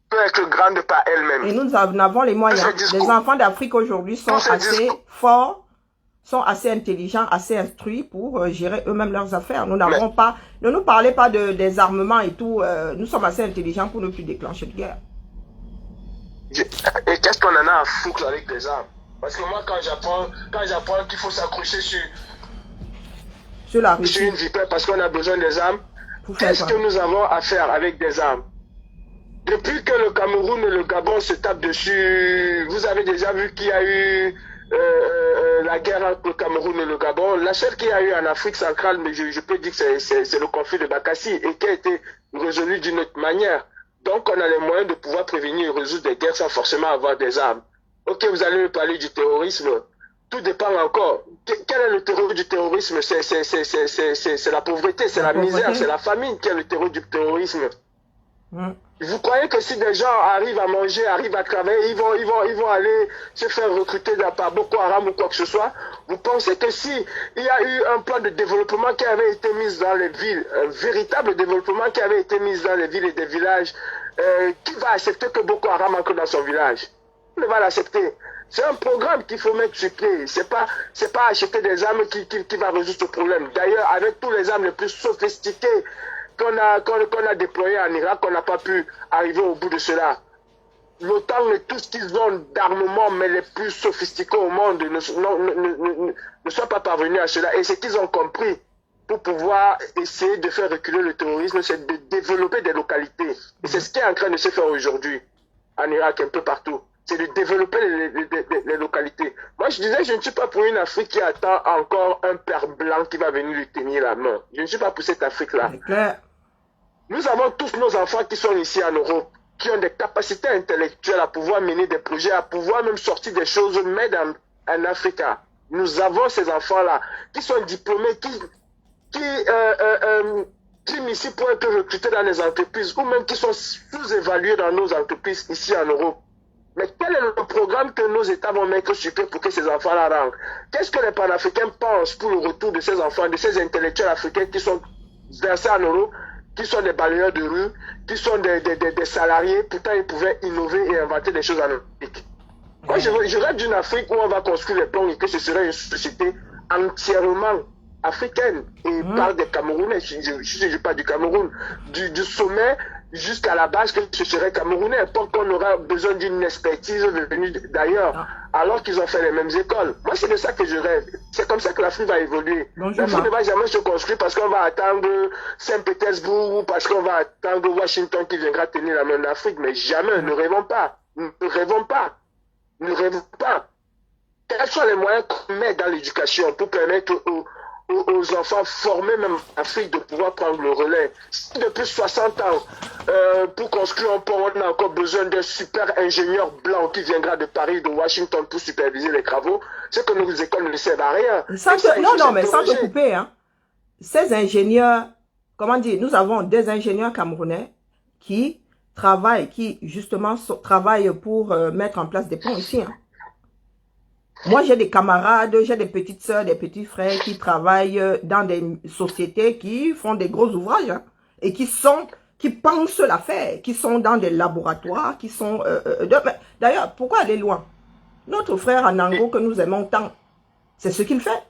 peut être grande par elle-même. Et nous avons les moyens. Les enfants d'Afrique aujourd'hui sont assez forts, sont assez intelligents, assez instruits pour gérer eux-mêmes leurs affaires. Nous n'avons pas... Ne nous parlez pas des armements et tout. Nous sommes assez intelligents pour ne plus déclencher de guerre. Et qu'est-ce qu'on en a à foutre avec des armes? Parce que moi, quand j'apprends qu'il faut s'accrocher sur la Russie, sur une vipère parce qu'on a besoin des armes, qu'est-ce que nous avons à faire avec des armes? Depuis que le Cameroun et le Gabon se tapent dessus, vous avez déjà vu qu'il y a eu la guerre entre le Cameroun et le Gabon. La seule qu'il y a eu en Afrique centrale, mais je peux dire que c'est le conflit de Bakassi et qui a été résolu d'une autre manière. Donc, on a les moyens de pouvoir prévenir et résoudre des guerres sans forcément avoir des armes. Ok, vous allez me parler du terrorisme. Tout dépend encore. Quel est le terreau du terrorisme? C'est la pauvreté, c'est la misère, c'est la famine qui est le terreau du terrorisme. Vous croyez que si des gens arrivent à manger, arrivent à travailler, ils vont aller se faire recruter par Boko Haram ou quoi que ce soit? Vous pensez que si il y a eu un plan de développement qui avait été mis dans les villes, un véritable développement qui avait été mis dans les villes et des villages, qui va accepter que Boko Haram entre dans son village? On ne va l'accepter. C'est un programme qu'il faut mettre sur pied. C'est pas acheter des armes qui va résoudre ce problème. D'ailleurs, avec tous les armes les plus sophistiquées qu'on a déployées en Irak, on n'a pas pu arriver au bout de cela. L'OTAN et tout ce qu'ils ont d'armement, mais les plus sophistiqués au monde, ne sont pas parvenus à cela. Et ce qu'ils ont compris pour pouvoir essayer de faire reculer le terrorisme, c'est de développer des localités. Et c'est ce qui est en train de se faire aujourd'hui, en Irak, un peu partout. C'est de développer les localités. Moi, je disais, je ne suis pas pour une Afrique qui attend encore un père blanc qui va venir lui tenir la main. Je ne suis pas pour cette Afrique-là. Nous avons tous nos enfants qui sont ici en Europe, qui ont des capacités intellectuelles à pouvoir mener des projets, à pouvoir même sortir des choses made en Afrique. Nous avons ces enfants-là qui sont diplômés, qui ici pour être recrutés dans les entreprises, ou même qui sont sous-évalués dans nos entreprises ici en Europe. Mais quel est le programme que nos États vont mettre sur pied pour que ces enfants-là rentrent? Qu'est-ce que les panafricains pensent pour le retour de ces enfants, de ces intellectuels africains qui sont versés en Europe, qui sont des balayeurs de rue, qui sont des salariés? Pourtant, ils pouvaient innover et inventer des choses en Afrique. Moi, je rêve d'une Afrique où on va construire les ponts et que ce serait une société entièrement africaine. Et par des Camerounais, je parle du Cameroun, du sommet jusqu'à la base, que ce serait Camerounais, pas qu'on aura besoin d'une expertise venue d'ailleurs, alors qu'ils ont fait les mêmes écoles. Moi, c'est de ça que je rêve. C'est comme ça que l'Afrique va évoluer. L'Afrique ne va jamais se construire parce qu'on va attendre Saint-Pétersbourg ou parce qu'on va attendre Washington qui viendra tenir la main d'Afrique. Mais jamais, ne rêvons pas. Ne rêvons pas. Ne rêvons pas. Quels sont les moyens qu'on met dans l'éducation pour permettre aux enfants formés même en Afrique de pouvoir prendre le relais? Si depuis 60 ans, pour construire un pont, on a encore besoin d'un super ingénieur blanc qui viendra de Paris, de Washington pour superviser les travaux, c'est que nos écoles ne servent à rien. Sans te couper, hein. Ces ingénieurs, comment dire, nous avons des ingénieurs camerounais qui travaillent, qui justement travaillent pour mettre en place des ponts ici, hein. Moi, j'ai des camarades, j'ai des petites sœurs, des petits frères qui travaillent dans des sociétés qui font des gros ouvrages, hein, et qui pensent l'affaire, qui sont dans des laboratoires, qui sont... D'ailleurs, pourquoi aller loin? Notre frère Anango, que nous aimons tant, c'est ce qu'il fait.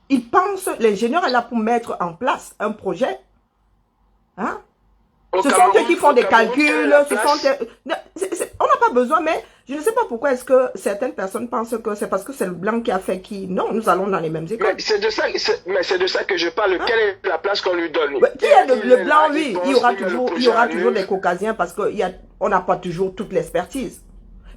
Il pense, l'ingénieur est là pour mettre en place un projet. Hein? Ce sont eux qui font des calculs, on n'a pas besoin, mais je ne sais pas pourquoi est-ce que certaines personnes pensent que c'est parce que c'est le blanc qui a fait qui. Non, nous allons dans les mêmes écoles. Mais c'est de ça que je parle. Hein? Quelle est la place qu'on lui donne? Qui est le blanc, oui, il y aura toujours des caucasiens parce qu'on n'a pas toujours toute l'expertise.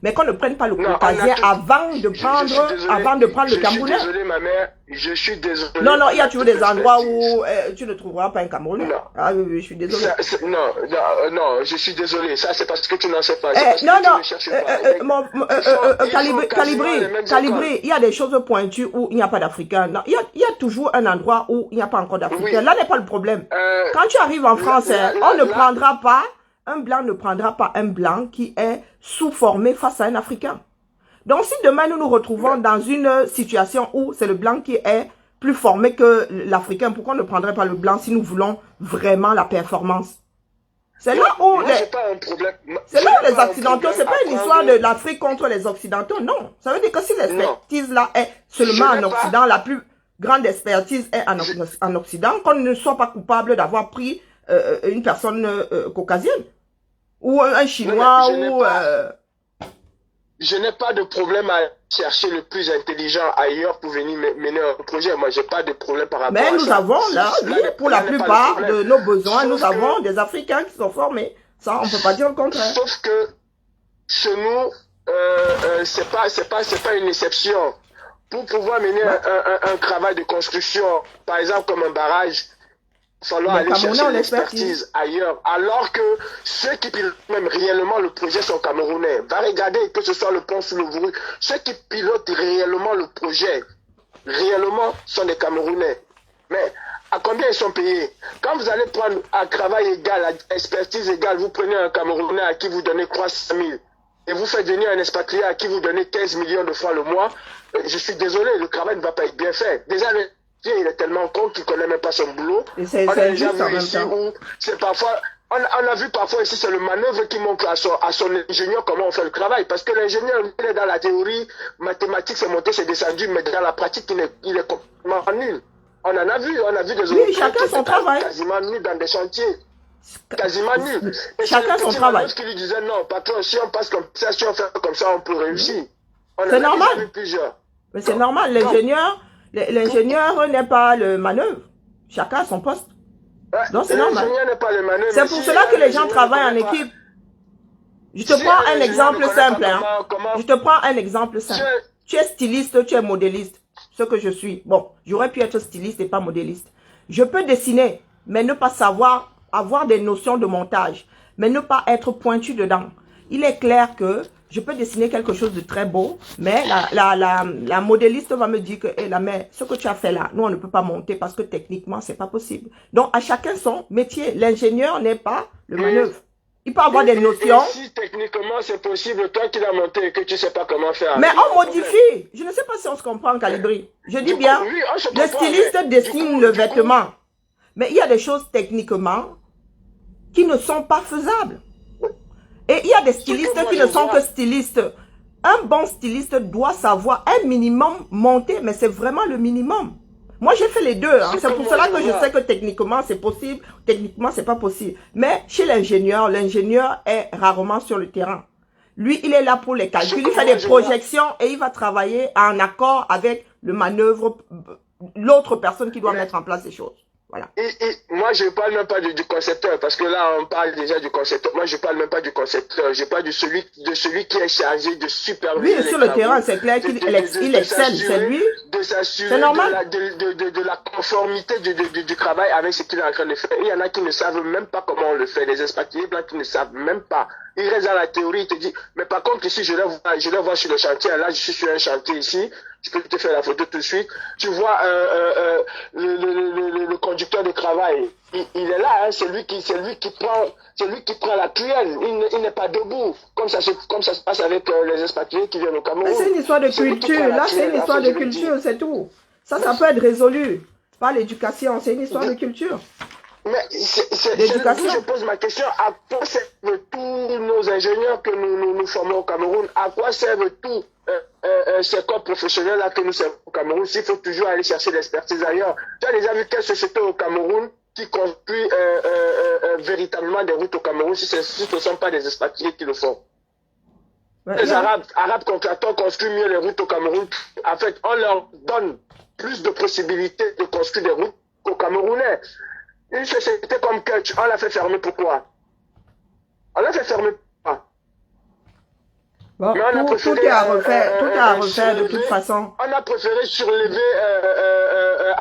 Mais qu'on ne prenne pas le caucasien avant de prendre le Camerounais. Je suis désolé, ma mère. Je suis désolé. Non, il y a toujours des endroits où tu ne trouveras pas un Camerounais. Non. Ah oui, je suis désolé. Non, je suis désolé. Ça, c'est parce que tu n'en sais pas. Calibri, il y a des choses pointues où il n'y a pas d'Africains. Il y a toujours un endroit où il n'y a pas encore d'Africains. Oui. Là n'est pas le problème. Quand tu arrives en France, un blanc ne prendra pas un blanc qui est sous-formé face à un Africain. Donc, si demain nous nous retrouvons dans une situation où c'est le blanc qui est plus formé que l'Africain, pourquoi on ne prendrait pas le blanc si nous voulons vraiment la performance? C'est là où les Occidentaux, c'est pas une histoire de l'Afrique contre les Occidentaux, non. Ça veut dire que si l'expertise là est seulement en Occident, la plus grande expertise est en Occident, qu'on ne soit pas coupable d'avoir pris une personne caucasienne. Ou un Chinois, Je n'ai pas de problème à chercher le plus intelligent ailleurs pour venir mener un projet. Moi, j'ai pas de problème par rapport à ça. Mais nous avons là, pour la plupart de nos besoins, nous avons des Africains qui sont formés. Ça, on ne peut pas dire le contraire. Sauf que chez nous, c'est pas une exception. Pour pouvoir mener un travail de construction, par exemple comme un barrage, il va falloir aller chercher l'expertise ailleurs. Alors que ceux qui pilotent même réellement le projet sont camerounais. Va regarder que ce soit le pont sous le Vourou. Ceux qui pilotent réellement le projet, réellement, sont des Camerounais. Mais À combien ils sont payés? Quand vous allez prendre un travail égal, à expertise égale, vous prenez un Camerounais à qui vous donnez 300 000 et vous faites venir un expatrié à qui vous donnez 15 millions de francs le mois, je suis désolé, le travail ne va pas être bien fait. Déjà, le il est tellement con qu'il ne connaît même pas son boulot. On a déjà vu ici où c'est parfois... On a vu parfois ici, c'est le manœuvre qui montre à son ingénieur comment on fait le travail. Parce que l'ingénieur, il est dans la théorie, mathématiques, c'est monté, c'est descendu, mais dans la pratique, il est complètement nul. On a vu des oui, chacun son travail. Quasiment nuls dans des chantiers. Quasiment nuls. Et chacun son travail. Qui lui disait non, patron, si on passe comme ça, si on fait comme ça, on peut réussir. C'est normal. Mais c'est normal, l'ingénieur n'est pas le manœuvre. Chacun a son poste. Donc c'est normal. C'est pour cela que les gens travaillent en équipe. Je te prends un exemple simple. Je te prends un exemple simple. Tu es styliste, tu es modéliste. Ce que je suis. Bon, j'aurais pu être styliste et pas modéliste. Je peux dessiner, mais ne pas savoir avoir des notions de montage, mais ne pas être pointu dedans. Il est clair que je peux dessiner quelque chose de très beau, mais la modéliste va me dire que, mais ce que tu as fait là, nous on ne peut pas monter parce que techniquement c'est pas possible. Donc à chacun son métier. L'ingénieur n'est pas le manœuvre. Il peut avoir des notions. Si techniquement c'est possible, toi qui l'as monté et que tu sais pas comment faire. Mais on modifie. Je ne sais pas si on se comprend, Calibri. Je dis bien, le styliste dessine le vêtement. Mais il y a des choses techniquement qui ne sont pas faisables. Et il y a des stylistes qui ne sont que stylistes. Un bon styliste doit savoir un minimum monter, mais c'est vraiment le minimum. Moi, j'ai fait les deux. Hein. C'est pour cela que je sais que techniquement, c'est possible. Techniquement, c'est pas possible. Mais chez l'ingénieur est rarement sur le terrain. Lui, il est là pour les calculs. Il fait des projections et il va travailler en accord avec le manœuvre, l'autre personne qui doit mettre en place les choses. Voilà. Moi, je ne parle même pas du concepteur, parce que là, on parle déjà du concepteur. Moi, je ne parle même pas du concepteur. Je parle de celui qui est chargé de superviser. Oui, sur le terrain, c'est clair qu'il excelle. C'est lui. De s'assurer de la conformité du travail avec ce qu'il est en train de faire. Il y en a qui ne savent même pas comment on le fait. Les expatriés blancs qui ne savent même pas. Il reste dans la théorie, il te dit, mais par contre, ici, je le vois sur le chantier. Là, je suis sur un chantier ici. Je peux te faire la photo tout de suite. Tu vois le conducteur de travail. Il est là, hein, c'est lui qui prend la cuillère. Il n'est pas debout, comme ça se passe avec les expatriés qui viennent au Cameroun. C'est une histoire de culture. Là, c'est une histoire de culture, c'est tout. Ça peut être résolu par l'éducation. C'est une histoire de culture. Mais je pose ma question, à quoi servent tous nos ingénieurs que nous formons au Cameroun? À quoi servent tous ces corps professionnels-là que nous servons au Cameroun s'il faut toujours aller chercher l'expertise ailleurs? Tu as déjà vu quelle société au Cameroun qui construit véritablement des routes au Cameroun si ce ne sont pas des expatriés qui le font? Les Arabes contracteurs construisent mieux les routes au Cameroun. En fait, on leur donne plus de possibilités de construire des routes qu'aux Camerounais. Une société comme Kutch, on l'a fait fermer pourquoi? On l'a fait fermer pourquoi? Bon, tout est à refaire de toute façon. On a préféré surlever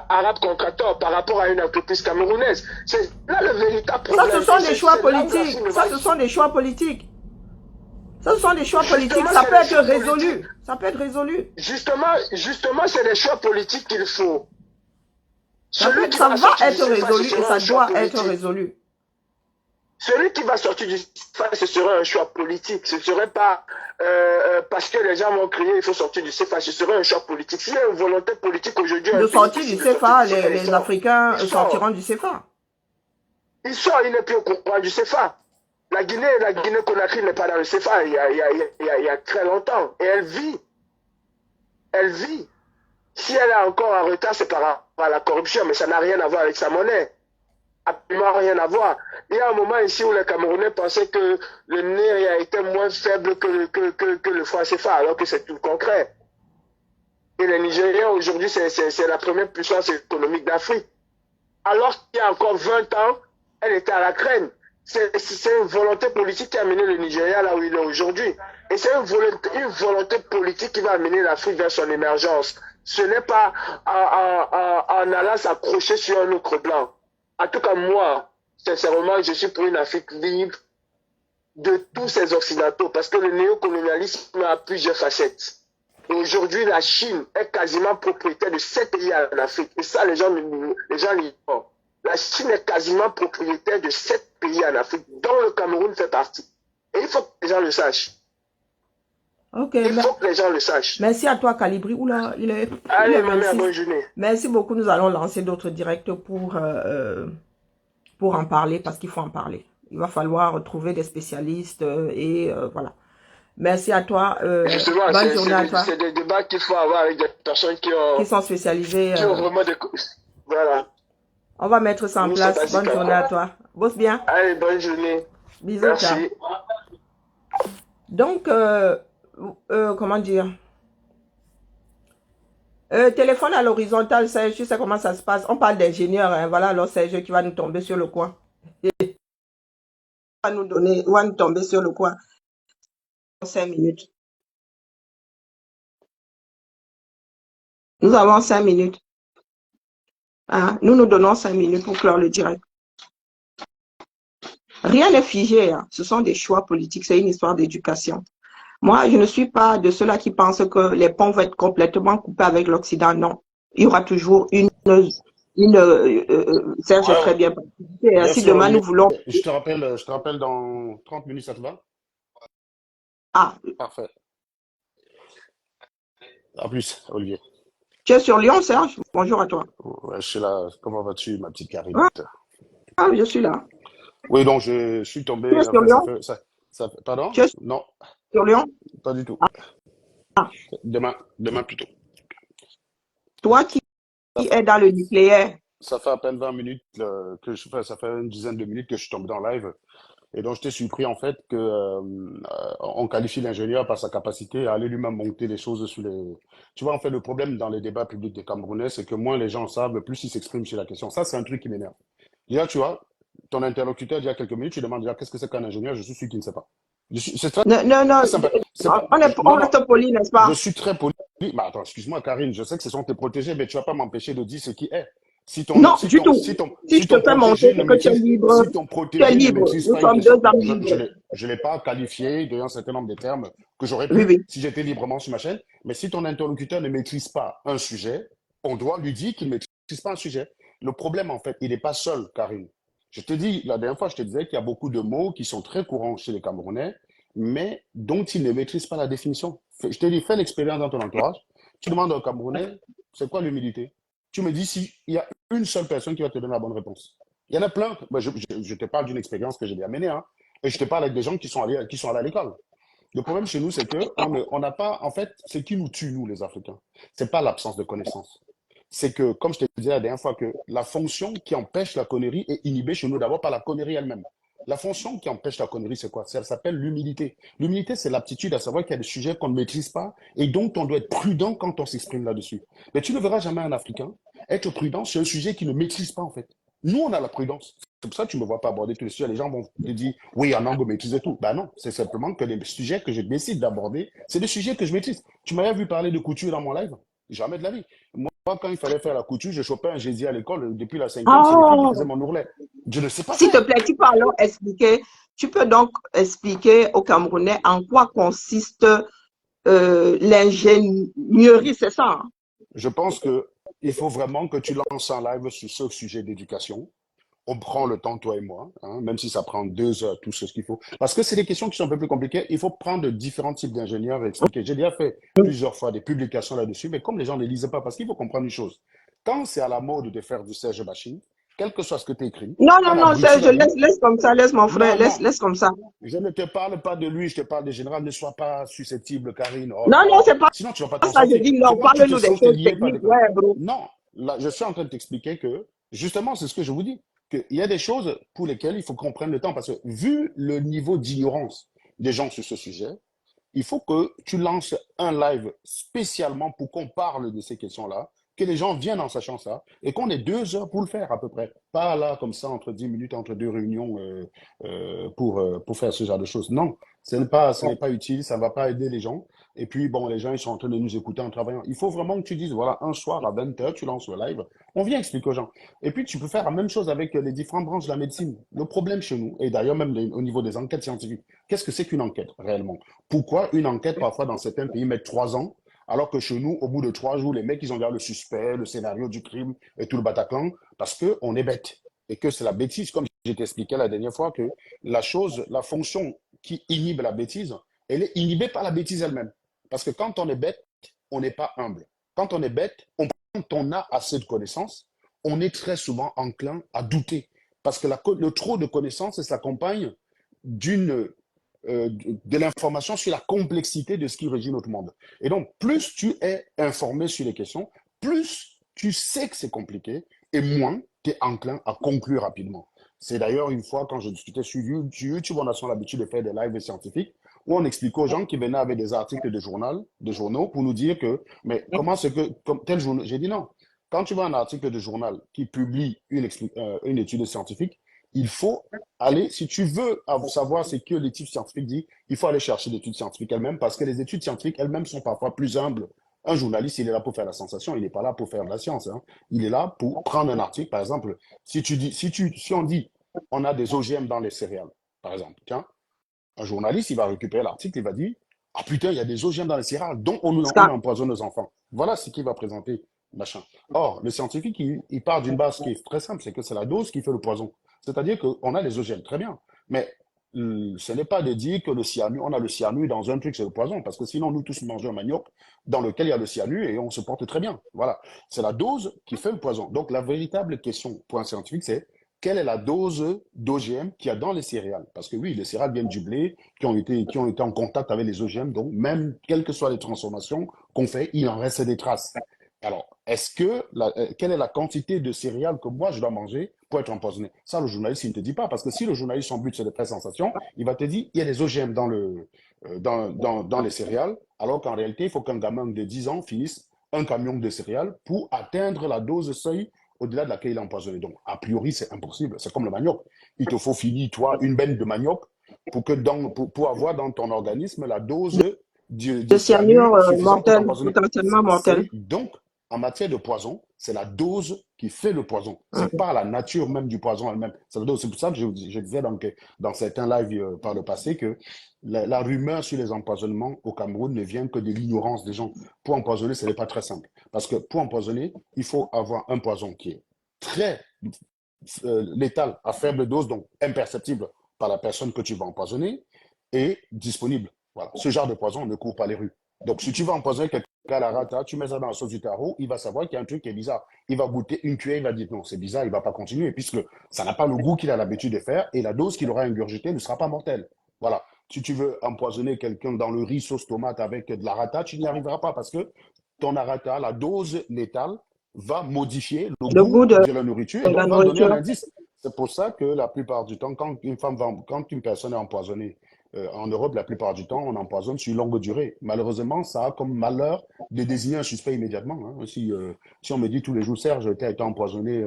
Arabe Contractor par rapport à une entreprise camerounaise. C'est là le véritable problème. Ça, ce sont des choix politiques. Ce sont des choix politiques. Ça peut être résolu. Ça peut être résolu. Justement, c'est des choix politiques qu'il faut. Ça va être résolu et ça doit être résolu. Celui qui va sortir du CFA, ce serait un choix politique. Ce ne serait pas parce que les gens vont crier il faut sortir du CFA. Ce serait un choix politique. S'il y a une volonté politique aujourd'hui... De sortir du CFA, les Africains sortiront du CFA. Ils sortent, ils n'est plus au courant du CFA. La Guinée-Conakry n'est pas dans le CFA il y a très longtemps. Et elle vit. Elle vit. Si elle est encore en retard, c'est par rapport à la corruption, mais ça n'a rien à voir avec sa monnaie. Absolument rien à voir. Il y a un moment ici où les Camerounais pensaient que le nez a été moins faible que le franc CFA, alors que c'est tout le concret. Et les Nigériens, aujourd'hui, c'est la première puissance économique d'Afrique. Alors qu'il y a encore 20 ans, elle était à la crème. C'est une volonté politique qui a amené le Nigeria là où il est aujourd'hui. Et c'est une volonté politique qui va amener l'Afrique vers son émergence. Ce n'est pas en allant s'accrocher sur un autre blanc. En tout cas, moi, sincèrement, je suis pour une Afrique libre de tous ces Occidentaux, parce que le néocolonialisme a plusieurs facettes. Et aujourd'hui, la Chine est quasiment propriétaire de 7 pays en Afrique. Et ça, les gens l'ignorent. La Chine est quasiment propriétaire de 7 pays en Afrique, dont le Cameroun fait partie. Et il faut que les gens le sachent. Ok. Il faut que les gens le sachent. Merci à toi, Calibri. Oula, il est. Allez, ma mère, bonne journée. Merci beaucoup. Nous allons lancer d'autres directs pour en parler, parce qu'il faut en parler. Il va falloir trouver des spécialistes et voilà. Merci à toi. Justement, bonne journée à toi. c'est des débats qu'il faut avoir avec des personnes qui sont spécialisées. Qui ont vraiment des... Voilà. On va mettre ça en place. Bonne journée à toi. Bosse bien. Allez, bonne journée. Bisous. Merci. Ciao. Donc, comment dire? Téléphone à l'horizontale, Serge, tu sais comment ça se passe. On parle d'ingénieur, hein. Voilà, alors Serge qui va nous tomber sur le coin. Va nous tomber sur le coin. 5 minutes. Nous avons 5 minutes. Hein? Nous donnons 5 minutes pour clore le direct. Rien n'est figé. Hein. Ce sont des choix politiques. C'est une histoire d'éducation. Moi, je ne suis pas de ceux-là qui pensent que les ponts vont être complètement coupés avec l'Occident. Non. Il y aura toujours une Serge est très bien participé. Si demain nous voulons... Je te rappelle dans 30 minutes, ça te va? Ah. Parfait. À plus, Olivier. Tu es sur Lyon, Serge? Bonjour à toi. Ouais, je suis là. Comment vas-tu, ma petite Karine? Ah, je suis là. Oui, donc je suis tombé. Tu es sur Lyon? Pardon? Non. Sur Lyon? Pas du tout. Ah. Demain plutôt. Toi qui es dans le nucléaire. Ça fait à peine 20 minutes ça fait une dizaine de minutes que je suis tombé dans live. Et donc, j'étais surpris, en fait, que on qualifie l'ingénieur par sa capacité à aller lui-même monter les choses sur les... Tu vois, en fait, le problème dans les débats publics des Camerounais, c'est que moins les gens savent, plus ils s'expriment sur la question. Ça, c'est un truc qui m'énerve. Déjà, tu vois, ton interlocuteur, il y a quelques minutes, tu demandes déjà qu'est-ce que c'est qu'un ingénieur, je suis celui qui ne sait pas. C'est très non, simple. On reste poli, n'est-ce pas? Je suis très poli. Bah, attends, excuse-moi, Karine, je sais que ce sont tes protégés, mais tu vas pas m'empêcher de dire ce qui est. Si je te fais montrer que tu es libre, tu es libre. Nous sommes deux hommes libres. Je ne l'ai pas qualifié d'un certain nombre de termes que j'aurais pu si j'étais librement sur ma chaîne. Mais si ton interlocuteur ne maîtrise pas un sujet, on doit lui dire qu'il ne maîtrise pas un sujet. Le problème, en fait, il n'est pas seul, Karine. Je te dis, la dernière fois, je te disais qu'il y a beaucoup de mots qui sont très courants chez les Camerounais, mais dont ils ne maîtrisent pas la définition. Je te dis, fais l'expérience dans ton entourage. Tu demandes à un Camerounais, c'est quoi l'humilité? Tu me dis s'il y a une seule personne qui va te donner la bonne réponse. Il y en a plein. Je te parle d'une expérience que j'ai bien menée. Hein, et je te parle avec des gens qui sont allés à l'école. Le problème chez nous, c'est qu'on n'a pas... En fait, ce qui nous tue, nous, les Africains, ce n'est pas l'absence de connaissances. C'est que, comme je te disais la dernière fois, que la fonction qui empêche la connerie est inhibée chez nous d'abord par la connerie elle-même. La fonction qui empêche la connerie, c'est quoi? Ça s'appelle l'humilité. L'humilité, c'est l'aptitude à savoir qu'il y a des sujets qu'on ne maîtrise pas et dont on doit être prudent quand on s'exprime là-dessus. Mais tu ne verras jamais un Africain être prudent sur un sujet qu'il ne maîtrise pas, en fait. Nous, on a la prudence. C'est pour ça que tu ne me vois pas aborder tous les sujets. Les gens vont te dire, oui, en angle, maîtriser tout. Ben non, c'est simplement que les sujets que je décide d'aborder, c'est des sujets que je maîtrise. Tu m'as vu parler de couture dans mon live? Jamais de la vie. Moi, quand il fallait faire la couture, je chopais un gésier à l'école depuis la 5e, c'est le qui faisait mon ourlet. Je ne sais pas. S'il te plaît, tu peux alors expliquer, tu peux donc expliquer aux Camerounais en quoi consiste l'ingénierie, c'est ça? Hein? Je pense qu'il faut vraiment que tu lances un live sur ce sujet d'éducation. On prend le temps, toi et moi, hein, même si ça prend 2 heures, tout ce qu'il faut. Parce que c'est des questions qui sont un peu plus compliquées. Il faut prendre différents types d'ingénieurs et expliquer. J'ai déjà fait plusieurs fois des publications là-dessus, mais comme les gens ne lisent pas, parce qu'il faut comprendre une chose. Quand c'est à la mode de faire du Serge bashing, quel que soit ce que tu écris... Non, Serge, laisse comme ça, laisse mon frère, laisse comme ça. Je ne te parle pas de lui, je te parle des généraux. Ne sois pas susceptible, Karine. Oh, non, c'est pas... Sinon, tu vas pas t'en ça. sortir. Je dis non, parle-nous des choses techniques. Ouais, bro. Non, là, je suis en train de t'expliquer que, justement, c'est ce que je vous dis. Qu'il y a des choses pour lesquelles il faut qu'on prenne le temps. Parce que, vu le niveau d'ignorance des gens sur ce sujet, il faut que tu lances un live spécialement pour qu'on parle de ces questions-là, que les gens viennent en sachant ça, et qu'on ait 2 heures pour le faire à peu près. Pas là, comme ça, entre 10 minutes, entre 2 réunions pour faire ce genre de choses. Non, ce n'est pas utile, ça ne va pas aider les gens. Et puis, bon, les gens, ils sont en train de nous écouter en travaillant. Il faut vraiment que tu dises, voilà, un soir à 20 heures, tu lances le live, on vient expliquer aux gens. Et puis, tu peux faire la même chose avec les différentes branches de la médecine. Le problème chez nous, et d'ailleurs même au niveau des enquêtes scientifiques, qu'est-ce que c'est qu'une enquête réellement? Pourquoi une enquête, parfois, dans certains pays, met 3 ans Alors que chez nous, au bout de 3 jours, les mecs, ils ont déjà le suspect, le scénario du crime et tout le Bataclan, parce qu'on est bête. Et que c'est la bêtise, comme je t'expliquais la dernière fois, que la fonction qui inhibe la bêtise, elle est inhibée par la bêtise elle-même. Parce que quand on est bête, on n'est pas humble. Quand on est bête, quand on a assez de connaissances, on est très souvent enclin à douter. Parce que le trop de connaissances s'accompagne de l'information sur la complexité de ce qui régit notre monde. Et donc, plus tu es informé sur les questions, plus tu sais que c'est compliqué et moins tu es enclin à conclure rapidement. C'est d'ailleurs une fois, quand je discutais sur YouTube, on a l'habitude de faire des lives scientifiques où on expliquait aux gens qui venaient avec des articles de journaux pour nous dire que, mais comment c'est que, comme tel journal, j'ai dit non. Quand tu vois un article de journal qui publie une étude scientifique, il faut aller, si tu veux savoir ce que l'étude scientifique dit, il faut aller chercher l'étude scientifique elle-même parce que les études scientifiques elles-mêmes sont parfois plus humbles. Un journaliste, il est là pour faire la sensation, il n'est pas là pour faire de la science. Hein. Il est là pour prendre un article, par exemple, si on dit on a des OGM dans les céréales, par exemple, tiens, un journaliste, il va récupérer l'article, il va dire ah putain, il y a des OGM dans les céréales, dont on empoisonne nos enfants. Voilà ce qu'il va présenter, machin. Or, le scientifique, il part d'une base qui est très simple, c'est que c'est la dose qui fait le poison. C'est-à-dire qu'on a les OGM, très bien. Mais ce n'est pas de dire que on a le cyanure dans un truc, c'est le poison, parce que sinon, nous tous mangeons un manioc dans lequel il y a le cyanure et on se porte très bien. Voilà. C'est la dose qui fait le poison. Donc, la véritable question pour un scientifique, c'est quelle est la dose d'OGM qu'il y a dans les céréales? Parce que oui, les céréales viennent du blé, qui ont été en contact avec les OGM, donc même quelles que soient les transformations qu'on fait, il en reste des traces. Alors, quelle est la quantité de céréales que moi je dois manger pour être empoisonné? Ça, le journaliste, il ne te dit pas, parce que si le journaliste, son but, c'est de faire sensation, il va te dire, il y a des OGM dans les céréales, alors qu'en réalité, il faut qu'un gamin de 10 ans finisse un camion de céréales pour atteindre la dose seuil au-delà de laquelle il est empoisonné. Donc, a priori, c'est impossible. C'est comme le manioc. Il te faut finir, toi, une benne de manioc pour avoir dans ton organisme la dose de cyanure mortel, potentiellement mortel. Donc, en matière de poison, c'est la dose qui fait le poison. C'est pas la nature même du poison elle-même. C'est pour ça que je disais dans certains lives par le passé que la rumeur sur les empoisonnements au Cameroun ne vient que de l'ignorance des gens. Pour empoisonner, ce n'est pas très simple. Parce que pour empoisonner, il faut avoir un poison qui est très létal, à faible dose, donc imperceptible par la personne que tu vas empoisonner, et disponible. Voilà. Ce genre de poison ne court pas les rues. Donc, si tu vas empoisonner quelqu'un à la rata, tu mets ça dans la sauce du tarot, il va savoir qu'il y a un truc qui est bizarre. Il va goûter une cuillère, il va dire non, c'est bizarre, il ne va pas continuer, puisque ça n'a pas le goût qu'il a l'habitude de faire, et la dose qu'il aura ingurgitée ne sera pas mortelle. Voilà. Si tu veux empoisonner quelqu'un dans le riz sauce tomate avec de la rata, tu n'y arriveras pas, parce que ton arata, la dose létale, va modifier le goût de la nourriture, et donc va donner un indice. C'est pour ça que la plupart du temps, quand une personne est empoisonnée, en Europe, la plupart du temps, on empoisonne sur longue durée. Malheureusement, ça a comme malheur de désigner un suspect immédiatement. Hein. Si on me dit tous les jours, Serge, tu as été empoisonné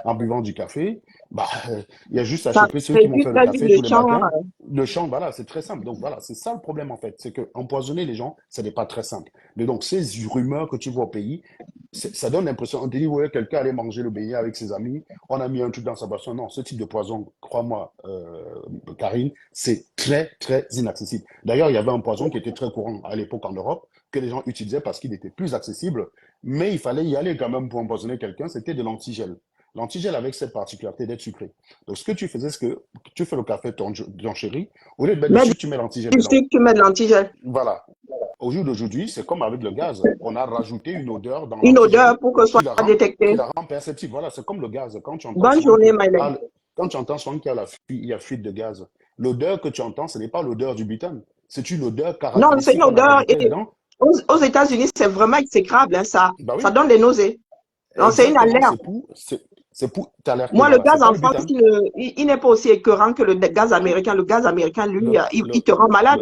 en buvant du café, il y a juste à choper ceux qui m'ont fait le café tous les matins. Le champ, voilà, c'est très simple. Donc voilà, c'est ça le problème en fait. C'est que empoisonner les gens, ce n'est pas très simple. Mais donc, ces rumeurs que tu vois au pays, ça donne l'impression, on te dit, ouais, quelqu'un allait manger le beignet avec ses amis, on a mis un truc dans sa boisson. Non, ce type de poison, crois-moi, Karine, c'est très, très inaccessible. D'ailleurs, il y avait un poison qui était très courant à l'époque en Europe, que les gens utilisaient parce qu'il était plus accessible, mais il fallait y aller quand même pour empoisonner quelqu'un, c'était de l'antigel. L'antigel avec cette particularité d'être sucré. Donc, ce que tu faisais, c'est que tu fais le café de ton chéri, au lieu de mettre du sucre, tu mets l'antigel dedans. Tu mets de l'antigel. Voilà. Au jour d'aujourd'hui, c'est comme avec le gaz. On a rajouté une odeur dans une odeur pour que ce soit détecté. Qui la rend perceptible. Voilà, c'est comme le gaz. Quand tu entends bonne journée, Maïla. Quand tu entends souvent qu'il y a fuite de gaz, l'odeur que tu entends, ce n'est pas l'odeur du butane. C'est une odeur caractéristique. Non, c'est une odeur. Aux États-Unis, c'est vraiment exécrable. Hein, ça. Bah oui. Ça donne des nausées. C'est une alerte. C'est pour t'alerter. Moi, le gaz en France, il n'est pas aussi écœurant que le gaz américain. Le gaz américain, lui, il te rend malade.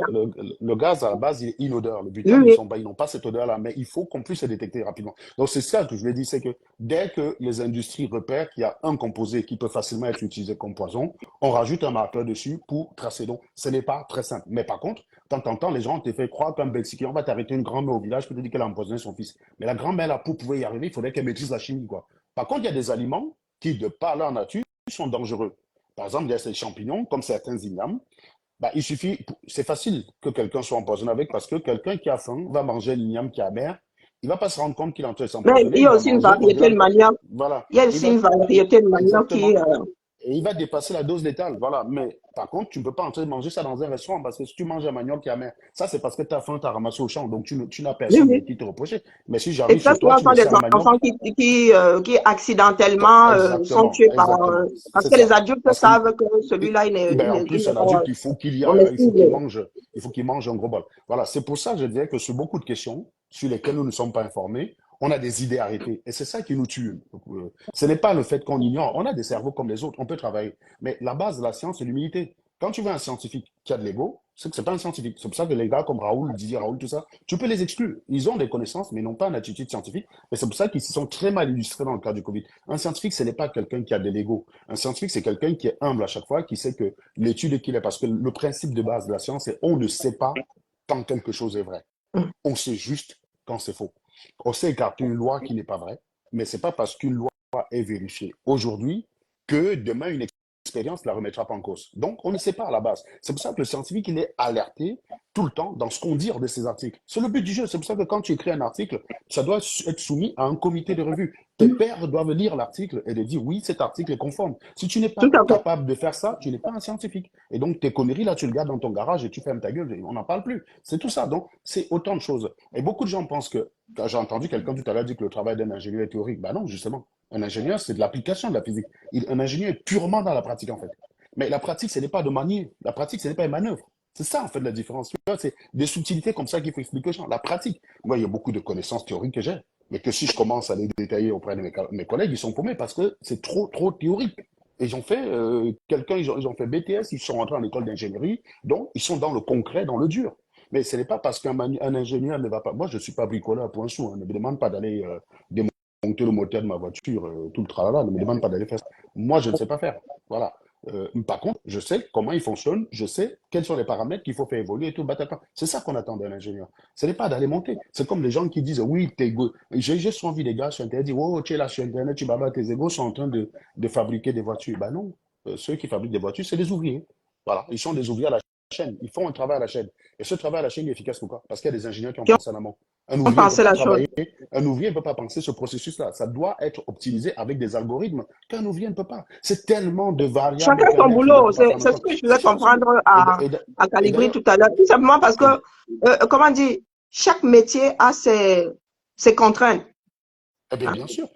Le gaz, à la base, il est inodore. Le butane, ils n'ont pas cette odeur-là, mais il faut qu'on puisse le détecter rapidement. Donc, c'est ça que je voulais dire, c'est que dès que les industries repèrent qu'il y a un composé qui peut facilement être utilisé comme poison, on rajoute un marqueur dessus pour tracer. Donc, ce n'est pas très simple. Mais par contre, quand tu entends les gens te fait croire qu'un Mexicain va t'arrêter une grand-mère au village pour te dire qu'elle a empoisonné son fils. Mais la grand-mère, là, pour pouvoir y arriver, il faudrait qu'elle maîtrise la chimie, quoi. Par contre, il y a des aliments qui, de par leur nature, sont dangereux. Par exemple, il y a ces champignons, comme certains ignames. Bah, il suffit, c'est facile que quelqu'un soit empoisonné avec parce que quelqu'un qui a faim va manger l'igname qui est amer. Il va pas se rendre compte qu'il est en train de Mais il s'empoisonner. y Il a va aussi une manger variété au-delà de de... manières. Voilà. Il y a Il aussi va... une variété de manières Exactement. qui. Et il va dépasser la dose létale. Voilà. Mais par contre, tu ne peux pas entrer manger ça dans un restaurant parce que si tu manges un manioc qui est amer, ça c'est parce que tu as faim, tu as ramassé au champ. Donc tu n'as Oui, personne de oui. qui te reprocher. Mais si Et j'arrive très chez toi, souvent, tu ce sont me des sers un manioc. enfants qui accidentellement sont Exactement. tués par. Exactement. Parce C'est que les ça. adultes Parce qu'il savent que celui-là, ben, en plus, il n'est un pas. adulte, On est ciblé. il faut qu'il mange un gros bol. Voilà, c'est pour ça que je dirais que sur beaucoup de questions sur lesquelles nous ne sommes pas informés, on a des idées arrêtées. Et c'est ça qui nous tue. Ce n'est pas le fait qu'on ignore. On a des cerveaux comme les autres, on peut travailler. Mais la base de la science, c'est l'humilité. Quand tu veux un scientifique qui a de l'ego, c'est que c'est pas un scientifique. C'est pour ça que les gars comme Raoul, Didier Raoul, tout ça, tu peux les exclure. Ils ont des connaissances, mais ils n'ont pas une attitude scientifique. Et c'est pour ça qu'ils se sont très mal illustrés dans le cas du Covid. Un scientifique, ce n'est pas quelqu'un qui a de l'ego. Un scientifique, c'est quelqu'un qui est humble à chaque fois, qui sait que l'étude qu'il est. Parce que le principe de base de la science, c'est on ne sait pas quand quelque chose est vrai. On sait juste quand c'est faux. On sait écarter une loi qui n'est pas vraie, mais c'est pas parce qu'une loi est vérifiée aujourd'hui que demain une expérience ne la remettra pas en cause. Donc, on ne sait pas à la base. C'est pour ça que le scientifique, il est alerté tout le temps dans ce qu'on dit de ses articles. C'est le but du jeu. C'est pour ça que quand tu écris un article, ça doit être soumis à un comité de revue. Tes pairs doivent lire l'article et de dire oui, cet article est conforme. Si tu n'es pas Tout à fait. capable de faire ça, tu n'es pas un scientifique. Et donc, tes conneries, là, tu le gardes dans ton garage et tu fermes ta gueule et on n'en parle plus. C'est tout ça. Donc, c'est autant de choses. Et beaucoup de gens pensent que, quand j'ai entendu quelqu'un tout à l'heure dire que le travail d'un ingénieur est théorique. Ben non, justement. Un ingénieur, c'est de l'application de la physique. Un ingénieur est purement dans la pratique, en fait. Mais la pratique, ce n'est pas de manier. La pratique, ce n'est pas une manœuvre. C'est ça, en fait, la différence. C'est des subtilités comme ça qu'il faut expliquer aux gens. La pratique. Moi, il y a beaucoup de connaissances théoriques que j'ai. Mais que si je commence à les détailler auprès de mes collègues, ils sont paumés parce que c'est trop théorique. Et ils ont fait, ils ont fait BTS, ils sont rentrés en école d'ingénierie, donc ils sont dans le concret, dans le dur. Mais ce n'est pas parce qu'un ingénieur ne va pas. Moi, je ne suis pas bricoleur pour un sou. Ne me demande pas d'aller démonter le moteur de ma voiture, tout le tralala. Ne me demande pas d'aller faire ça. Moi, je ne sais pas faire. Voilà. Par contre, je sais comment il fonctionne, je sais quels sont les paramètres qu'il faut faire évoluer et tout. C'est ça qu'on attend d'un ingénieur. Ce n'est pas d'aller monter. C'est comme les gens qui disent oui, tes égos. J'ai souvent vu des gars sur Internet dire oh, tu es là sur Internet, tu babas, tes égos sont en train de fabriquer des voitures. Ben non, ceux qui fabriquent des voitures, c'est des ouvriers. Voilà, ils sont des ouvriers à la chaîne. Ils font un travail à la chaîne. Et ce travail à la chaîne est efficace pourquoi? Parce qu'il y a des ingénieurs qui ont pensé en amont. Un ouvrier ne peut pas travailler, un ouvrier ne peut pas penser ce processus-là. Ça doit être optimisé avec des algorithmes qu'un ouvrier ne peut pas. C'est tellement de variables. Chacun son boulot. C'est ce que je voulais comprendre à Calibri tout à l'heure. Tout simplement parce que, comment dire, chaque métier a ses contraintes. Eh bien sûr.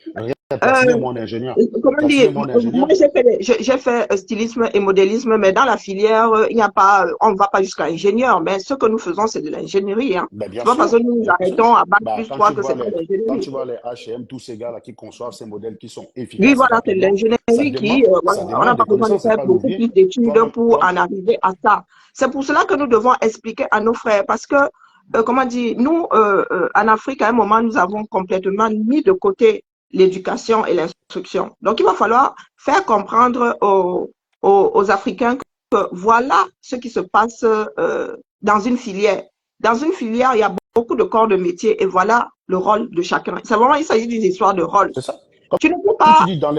Regarde, moi, ingénieur. Comment dire, moi, j'ai fait stylisme et modélisme, mais dans la filière, il n'y a pas, on ne va pas jusqu'à ingénieur, mais ce que nous faisons, c'est de l'ingénierie. Hein. Ben, bien c'est pas parce que nous arrêtons à bac plus 3 que c'est pas l'ingénierie. Quand tu vois les H&M, tous ces gars-là qui conçoivent ces modèles qui sont efficaces. Oui, voilà, c'est l'ingénierie qui, on n'a pas besoin de faire beaucoup plus d'études pour en arriver à ça. C'est pour cela que nous devons expliquer à nos frères, parce que, comment dire, nous, en Afrique, à un moment, nous avons complètement mis de côté l'éducation et l'instruction. Donc, il va falloir faire comprendre aux Africains que voilà ce qui se passe dans une filière. Dans une filière, il y a beaucoup de corps de métier et voilà le rôle de chacun. C'est vraiment, il s'agit d'une histoire de rôle. C'est ça. Tu ne peux pas... Tu dis dans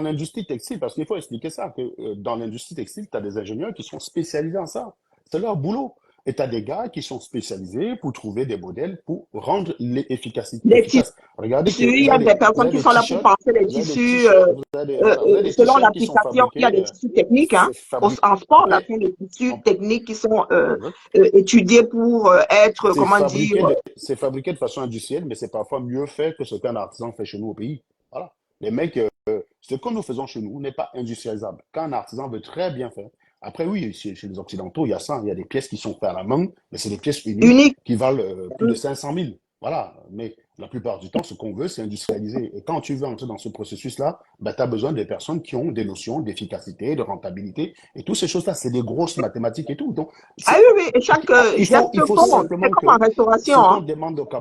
l'industrie textile, parce qu'il faut expliquer ça, que dans l'industrie textile, tu as des ingénieurs qui sont spécialisés en ça. C'est leur boulot. Et tu as des gars qui sont spécialisés pour trouver des modèles pour rendre l'efficacité efficace. Regardez, il y a des personnes qui sont là pour penser les tissus. Selon l'application, il y a des tissus techniques. Hein. En sport, on a fait des tissus techniques qui sont étudiés pour être, comment dire... C'est fabriqué de façon industrielle, mais c'est parfois mieux fait que ce qu'un artisan fait chez nous au pays. Voilà. Les mecs, ce que nous faisons chez nous n'est pas industrialisable. Quand un artisan veut très bien faire, après, oui, chez les Occidentaux, il y a ça. Il y a des pièces qui sont faites à la main, mais c'est des pièces uniques qui valent plus de 500 000. Voilà. Mais la plupart du temps, ce qu'on veut, c'est industrialiser. Et quand tu veux entrer dans ce processus-là, ben, tu as besoin des personnes qui ont des notions d'efficacité, de rentabilité. Et toutes ces choses-là, c'est des grosses mathématiques et tout. Donc, oui. Et chaque geste compte. C'est comme en restauration. Hein.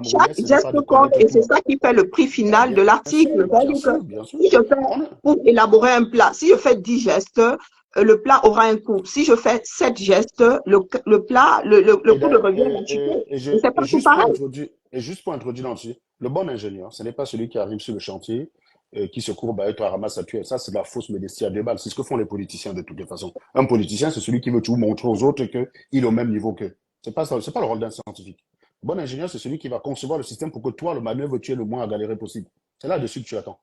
Chaque geste compte et c'est ça qui fait le prix final de l'article. Si je fais, pour élaborer un plat, si je fais 10 gestes, le plat aura un coût. Si je fais 7 gestes, le plat, le coût de revient est multiplié. Et c'est pas tout pareil. Et juste pour introduire là-dessus, le bon ingénieur, ce n'est pas celui qui arrive sur le chantier qui se courbe à toi ramasse à tuer. Ça, c'est de la fausse modestie à 2 balles. C'est ce que font les politiciens de toutes les façons. Un politicien, c'est celui qui veut tout montrer aux autres qu'il est au même niveau qu'eux. C'est pas ça, c'est pas le rôle d'un scientifique. Bon ingénieur, c'est celui qui va concevoir le système pour que toi, le manœuvre, tu aies le moins à galérer possible. C'est là-dessus que tu attends.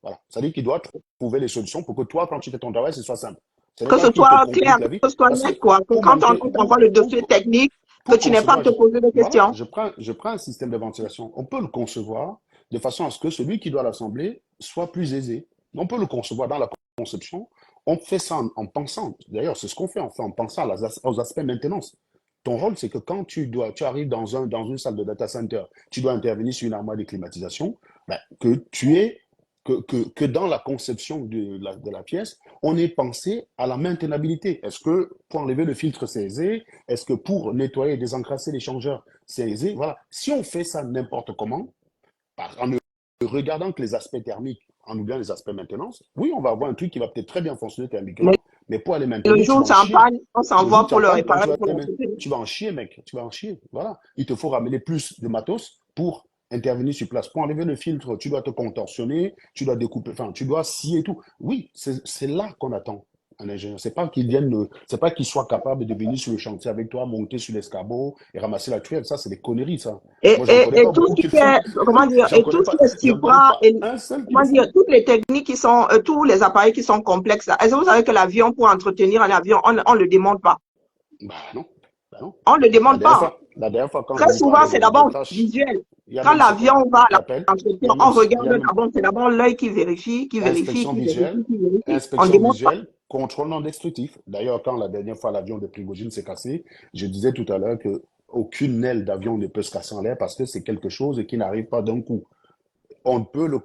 Voilà. C'est-à-dire qu'il doit trouver les solutions pour que toi, quand tu fais ton travail, ce soit simple. Que ce soit clair, que ce soit net, quoi. Que quand on t'envoie le dossier technique, que tu n'aies pas à te poser de questions. Voilà, je prends un système de ventilation. On peut le concevoir de façon à ce que celui qui doit l'assembler soit plus aisé. On peut le concevoir dans la conception. On fait ça en pensant. D'ailleurs, c'est ce qu'on fait. On fait en pensant aux aspects maintenance. Ton rôle, c'est que quand tu arrives dans une salle de data center, tu dois intervenir sur une armoire de climatisation, ben, que dans la conception de la pièce, on ait pensé à la maintenabilité. Est-ce que pour enlever le filtre, c'est aisé? Est-ce que pour nettoyer et désencrasser l'échangeur, c'est aisé? Voilà. Si on fait ça n'importe comment, en ne regardant que les aspects thermiques, en oubliant les aspects maintenance, oui, on va avoir un truc qui va peut-être très bien fonctionner thermiquement, mais pour aller maintenir, le jour où ça en panne, on s'envoie pour le réparer. Tu vas en chier, mec. Tu vas en chier. Voilà. Il te faut ramener plus de matos pour intervenir sur place. Pour enlever le filtre, tu dois te contorsionner, tu dois découper, enfin, tu dois scier et tout. Oui, c'est là qu'on attend un ingénieur. C'est pas qu'il soit capable de venir sur le chantier avec toi, monter sur l'escabeau et ramasser la tuile. Ça, c'est des conneries, ça. Et tout ce qui est, comment dire, et tout ce qui est Supra, comment dire, toutes les techniques qui sont, tous les appareils qui sont complexes. Est-ce que vous savez que l'avion, pour entretenir un avion, on le démonte pas? Bah non. On le démonte pas. La dernière fois, quand très souvent, c'est d'abord visuel. Quand l'avion va à l'entretien, on regarde d'abord, c'est d'abord l'œil qui vérifie. Inspection visuelle, contrôle non destructif. D'ailleurs, quand la dernière fois l'avion de Prigogine s'est cassé, je disais tout à l'heure que aucune aile d'avion ne peut se casser en l'air parce que c'est quelque chose qui n'arrive pas d'un coup. On peut le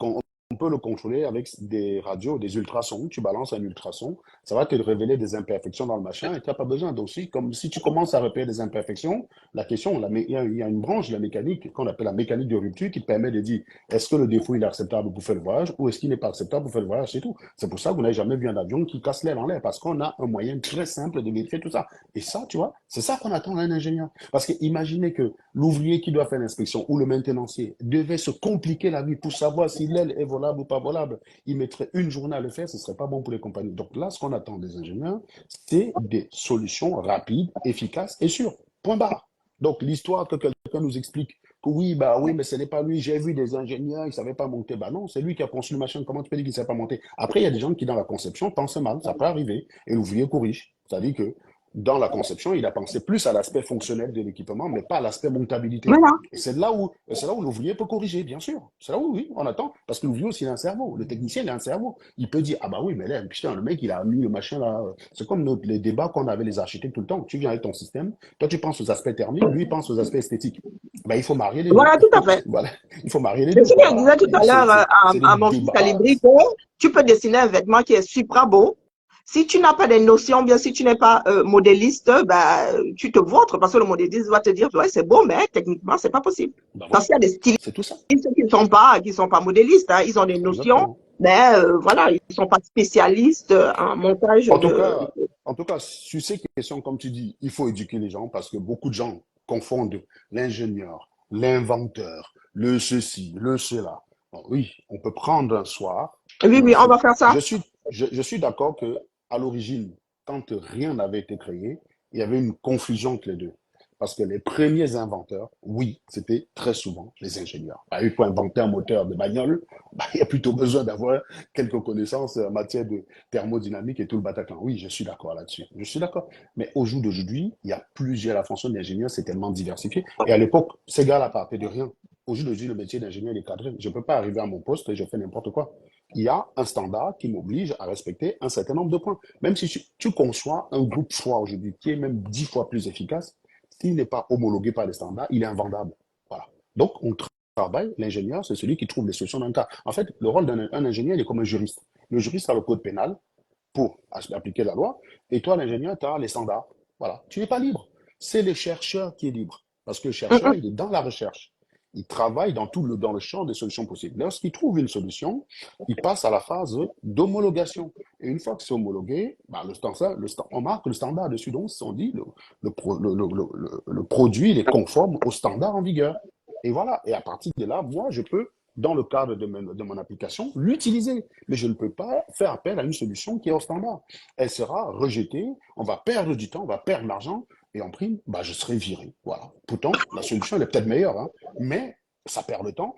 contrôler avec des radios, des ultrasons. Tu balances un ultrason, ça va te révéler des imperfections dans le machin et tu n'as pas besoin d'aussi. Comme si tu commences à repérer des imperfections, la question, il y a une branche de la mécanique qu'on appelle la mécanique de rupture qui permet de dire est-ce que le défaut il est acceptable pour faire le voyage ou est-ce qu'il n'est pas acceptable pour faire le voyage, c'est tout. C'est pour ça que vous n'avez jamais vu un avion qui casse l'air en l'air parce qu'on a un moyen très simple de vérifier tout ça. Et ça, tu vois, c'est ça qu'on attend d'un ingénieur. Parce que imaginez que l'ouvrier qui doit faire l'inspection ou le maintenancier devait se compliquer la vie pour savoir si l'aile est volable ou pas volable. Il mettrait une journée à le faire, ce ne serait pas bon pour les compagnies. Donc là, ce qu'on attend des ingénieurs, c'est des solutions rapides, efficaces et sûres. Point barre. Donc l'histoire que quelqu'un nous explique que oui, mais ce n'est pas lui, j'ai vu des ingénieurs, ils ne savaient pas monter. Bah non, c'est lui qui a conçu le machin, comment tu peux dire qu'il ne savait pas monter? Après, il y a des gens qui, dans la conception, pensent mal, ça peut arriver, et l'ouvrier corrige. C'est-à-dire que dans la conception, il a pensé plus à l'aspect fonctionnel de l'équipement, mais pas à l'aspect montabilité. Voilà. Et c'est là où l'ouvrier peut corriger, bien sûr. C'est là où, oui, on attend. Parce que l'ouvrier aussi, il a un cerveau. Le technicien, il a un cerveau. Il peut dire, ah bah oui, mais là, putain, le mec, il a mis le machin là. C'est comme les débats qu'on avait les architectes tout le temps. Tu viens avec ton système, toi, tu penses aux aspects thermiques, lui, il pense aux aspects esthétiques. Ben, il faut marier les deux. Voilà, tout à fait. Voilà. Il faut marier les deux. Je disais tout à l'heure à mon fils Calibri que tu peux dessiner un vêtement qui est super beau. Si tu n'as pas des notions, bien si tu n'es pas modéliste, tu te vautres parce que le modéliste va te dire ouais c'est beau, mais techniquement c'est pas possible. Parce qu'il y a des stylistes qui ne sont pas modélistes, hein, ils ont des notions, mais voilà, ils ne sont pas spécialistes en montage. En tout cas, sur ces questions, comme tu dis, il faut éduquer les gens parce que beaucoup de gens confondent l'ingénieur, l'inventeur, le ceci, le cela. Bon, oui, on peut prendre un soir. Oui, on va faire ça. Je suis d'accord que à l'origine, quand rien n'avait été créé, il y avait une confusion entre les deux. Parce que les premiers inventeurs, oui, c'était très souvent les ingénieurs. Pour inventer un moteur de bagnole, il y a plutôt besoin d'avoir quelques connaissances en matière de thermodynamique et tout le Bataclan. Oui, je suis d'accord là-dessus. Je suis d'accord. Mais au jour d'aujourd'hui, il y a la fonction d'ingénieur, c'est tellement diversifié. Et à l'époque, ces gars-là partaient de rien. Au jour d'aujourd'hui, le métier d'ingénieur est cadré. Je ne peux pas arriver à mon poste et je fais n'importe quoi. Il y a un standard qui m'oblige à respecter un certain nombre de points. Même si tu conçois un groupe froid aujourd'hui qui est même 10 fois plus efficace, s'il n'est pas homologué par les standards, il est invendable. Voilà. Donc, on travaille, l'ingénieur, c'est celui qui trouve les solutions dans le cas. En fait, le rôle d'un ingénieur, il est comme un juriste. Le juriste a le code pénal pour appliquer la loi, et toi, l'ingénieur, tu as les standards. Voilà. Tu n'es pas libre. C'est le chercheur qui est libre. Parce que le chercheur, il est dans la recherche. Il travaille dans le champ des solutions possibles. Lorsqu'il trouve une solution, il passe à la phase d'homologation. Et une fois que c'est homologué, on marque le standard dessus. Donc, on dit le produit il est conforme au standard en vigueur. Et voilà. Et à partir de là, moi, je peux dans le cadre de mon application, l'utiliser. Mais je ne peux pas faire appel à une solution qui est au standard. Elle sera rejetée, on va perdre du temps, on va perdre l'argent, et en prime, bah, je serai viré. Voilà. Pourtant, la solution, elle est peut-être meilleure, hein, mais ça perd le temps.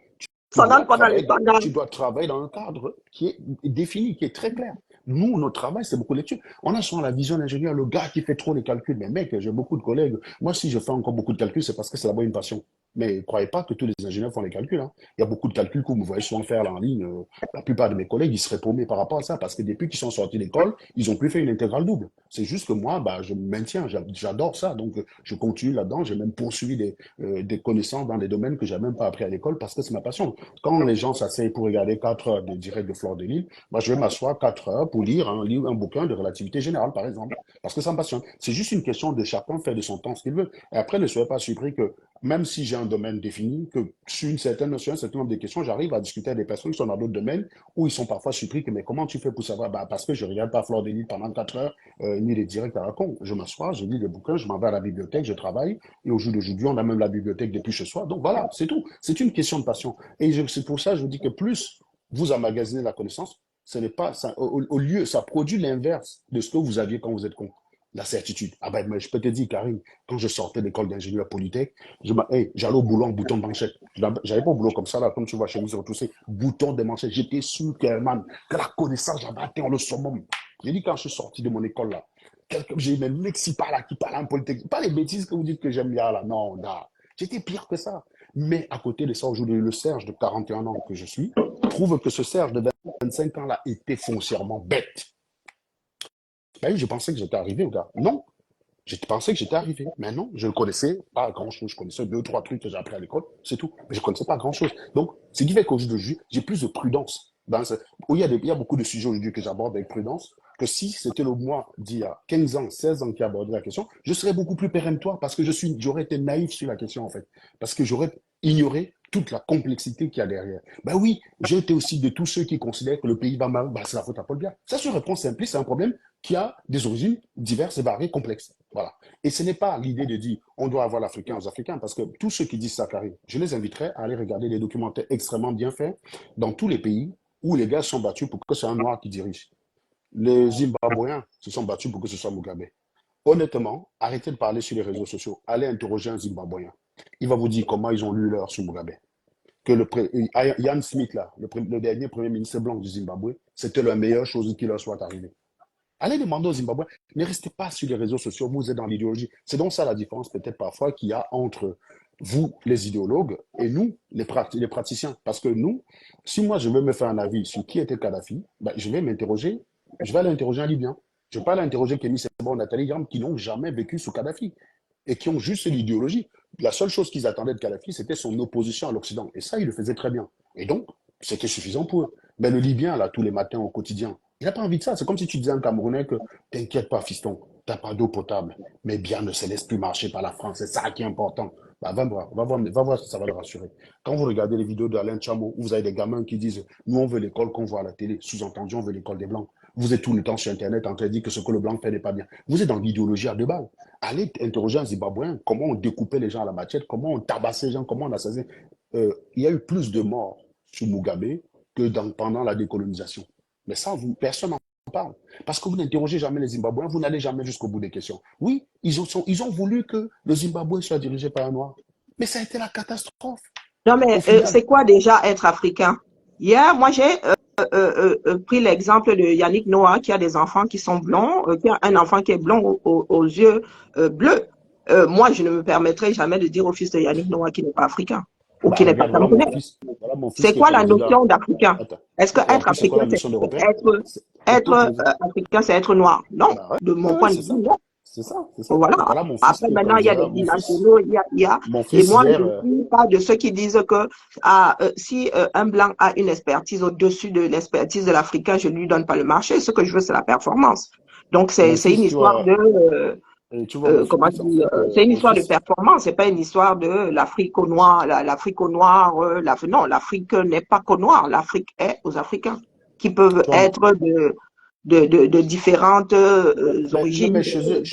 Tu dois travailler dans un cadre qui est défini, qui est très clair. Nous, notre travail, c'est beaucoup d'études. On a souvent la vision d'ingénieur, le gars qui fait trop les calculs. Mais mec, j'ai beaucoup de collègues. Moi, si je fais encore beaucoup de calculs, c'est parce que c'est d'abord une passion. Mais ne croyez pas que tous les ingénieurs font les calculs, hein. Il y a beaucoup de calculs que vous voyez souvent faire là en ligne. La plupart de mes collègues, ils seraient paumés par rapport à ça parce que depuis qu'ils sont sortis d'école, ils ont plus fait une intégrale double. C'est juste que moi, bah, je me maintiens, j'adore ça. Donc, je continue là-dedans. J'ai même poursuivi des connaissances dans des domaines que j'ai même pas appris à l'école parce que c'est ma passion. Quand les gens s'asseyent pour regarder 4 heures de direct de Fleur de Lille, moi, je vais m'asseoir 4 heures pour lire un bouquin de relativité générale, par exemple, parce que ça me passionne. C'est juste une question de chacun faire de son temps ce qu'il veut. Et après, ne soyez pas surpris que même si j'ai un domaine défini, que sur un certain nombre de questions, j'arrive à discuter avec des personnes qui sont dans d'autres domaines où ils sont parfois surpris que, mais comment tu fais pour savoir? Bah, parce que je ne regarde pas Fleur de Lille pendant 4 heures, ni les directs à la con. Je m'assois, je lis des bouquins, je m'en vais à la bibliothèque, je travaille, et au jour d'aujourd'hui, on a même la bibliothèque depuis chez soi. Donc voilà, c'est tout. C'est une question de passion. Et c'est pour ça que je vous dis que plus vous emmagasinez la connaissance, ce n'est pas ça, au lieu, ça produit l'inverse de ce que vous aviez quand vous êtes con. La certitude. Ah ben, mais je peux te dire, Karine, quand je sortais de l'école d'ingénieur polytech, j'allais au boulot en bouton de manchette. J'avais pas au boulot comme ça, là, comme tu vois chez nous sur tous ces boutons de manchette. J'étais sûr que, man, que la connaissance, j'avais atteint le summum. J'ai dit, quand je suis sorti de mon école, là, j'ai même mec qui parle en polytech. Pas les bêtises que vous dites que j'aime bien, là. Non, là. J'étais pire que ça. Mais à côté de ça, aujourd'hui, le Serge de 41 ans que je suis, trouve que ce Serge de 25 ans, là, était foncièrement bête. Ben oui, je pensais que j'étais arrivé, gars. Non, je pensais que j'étais arrivé. Mais non, je ne connaissais pas grand-chose. Je connaissais 2 ou 3 trucs que j'ai appris à l'école, c'est tout. Mais je ne connaissais pas grand-chose. Donc, ce qui fait qu'aujourd'hui, j'ai plus de prudence. Il y a beaucoup de sujets aujourd'hui que j'aborde avec prudence, que si c'était le moi d'il y a 15 ans, 16 ans qui abordait la question, je serais beaucoup plus péremptoire parce que j'aurais été naïf sur la question, en fait. Parce que j'aurais ignoré toute la complexité qu'il y a derrière. Ben oui, j'ai été aussi de tous ceux qui considèrent que le pays va mal, ben c'est la faute à Paul Biya. Ça, c'est une réponse simpliste, c'est un problème qui a des origines diverses et variées, complexes. Voilà. Et ce n'est pas l'idée de dire on doit avoir l'Africain aux Africains, parce que tous ceux qui disent ça, Karine, je les inviterai à aller regarder des documentaires extrêmement bien faits dans tous les pays où les gars sont battus pour que ce soit un noir qui dirige. Les Zimbabwéens se sont battus pour que ce soit Mugabe. Honnêtement, arrêtez de parler sur les réseaux sociaux. Allez interroger un Zimbabwéen. Il va vous dire comment ils ont lu l'heure sur Mugabe. Que Ian Smith, là, le dernier premier ministre blanc du Zimbabwe, c'était la meilleure chose qui leur soit arrivée. Allez demander aux Zimbabwéens. Ne restez pas sur les réseaux sociaux, vous êtes dans l'idéologie. C'est donc ça la différence peut-être parfois qu'il y a entre vous, les idéologues, et nous, les praticiens. Parce que nous, si moi je veux me faire un avis sur qui était Kadhafi, ben, je vais aller interroger un Libyen. Je ne vais pas aller interroger Kémy Seba ou Nathalie Yamb qui n'ont jamais vécu sous Kadhafi et qui ont juste l'idéologie. La seule chose qu'ils attendaient de Kadhafi, c'était son opposition à l'Occident. Et ça, il le faisait très bien. Et donc, c'était suffisant pour eux. Mais le Libyen, là, tous les matins au quotidien, il n'a pas envie de ça. C'est comme si tu disais à un Camerounais que t'inquiète pas, fiston, t'as pas d'eau potable, mais bien ne se laisse plus marcher par la France. C'est ça qui est important. Bah, va voir si ça va le rassurer. Quand vous regardez les vidéos d'Alain Tchamo, où vous avez des gamins qui disent nous, on veut l'école qu'on voit à la télé, sous-entendu, on veut l'école des Blancs. Vous êtes tout le temps sur Internet en train de dire que ce que le Blanc fait n'est pas bien. Vous êtes dans l'idéologie à 2 balles. Allez interroger un Zimbabwéen, comment on découpait les gens à la machette, comment on tabassait les gens, comment on assassinait. Il y a eu plus de morts sous Mugabe que pendant la décolonisation. Mais ça, personne n'en parle. Parce que vous n'interrogez jamais les Zimbabwéens, vous n'allez jamais jusqu'au bout des questions. Oui, ils ont voulu que le Zimbabwe soit dirigé par un Noir. Mais ça a été la catastrophe. Non, mais c'est quoi déjà être africain? Hier, moi, j'ai pris l'exemple de Yannick Noah qui a des enfants qui sont blonds, qui a un enfant qui est blond aux yeux bleus. Moi, je ne me permettrai jamais de dire au fils de Yannick Noah qu'il n'est pas africain ou qu'il n'est pas camerounais. C'est quoi la notion d'africain? Est-ce que être africain, être africain, c'est être noir? Non, de mon point de vue, non. C'est ça. Voilà. Après, maintenant, il y a des binationaux, il y a. Et moi, je ne suis pas de ceux qui disent que si un blanc a une expertise au-dessus de l'expertise de l'Africain, je ne lui donne pas le marché. Ce que je veux, c'est la performance. Donc, c'est une histoire de. C'est une histoire de performance, c'est pas une histoire de l'Afrique au noir, l'Afrique au noir. Non, l'Afrique n'est pas qu'au noir, l'Afrique est aux Africains qui peuvent être de différentes origines. Mais chez eux,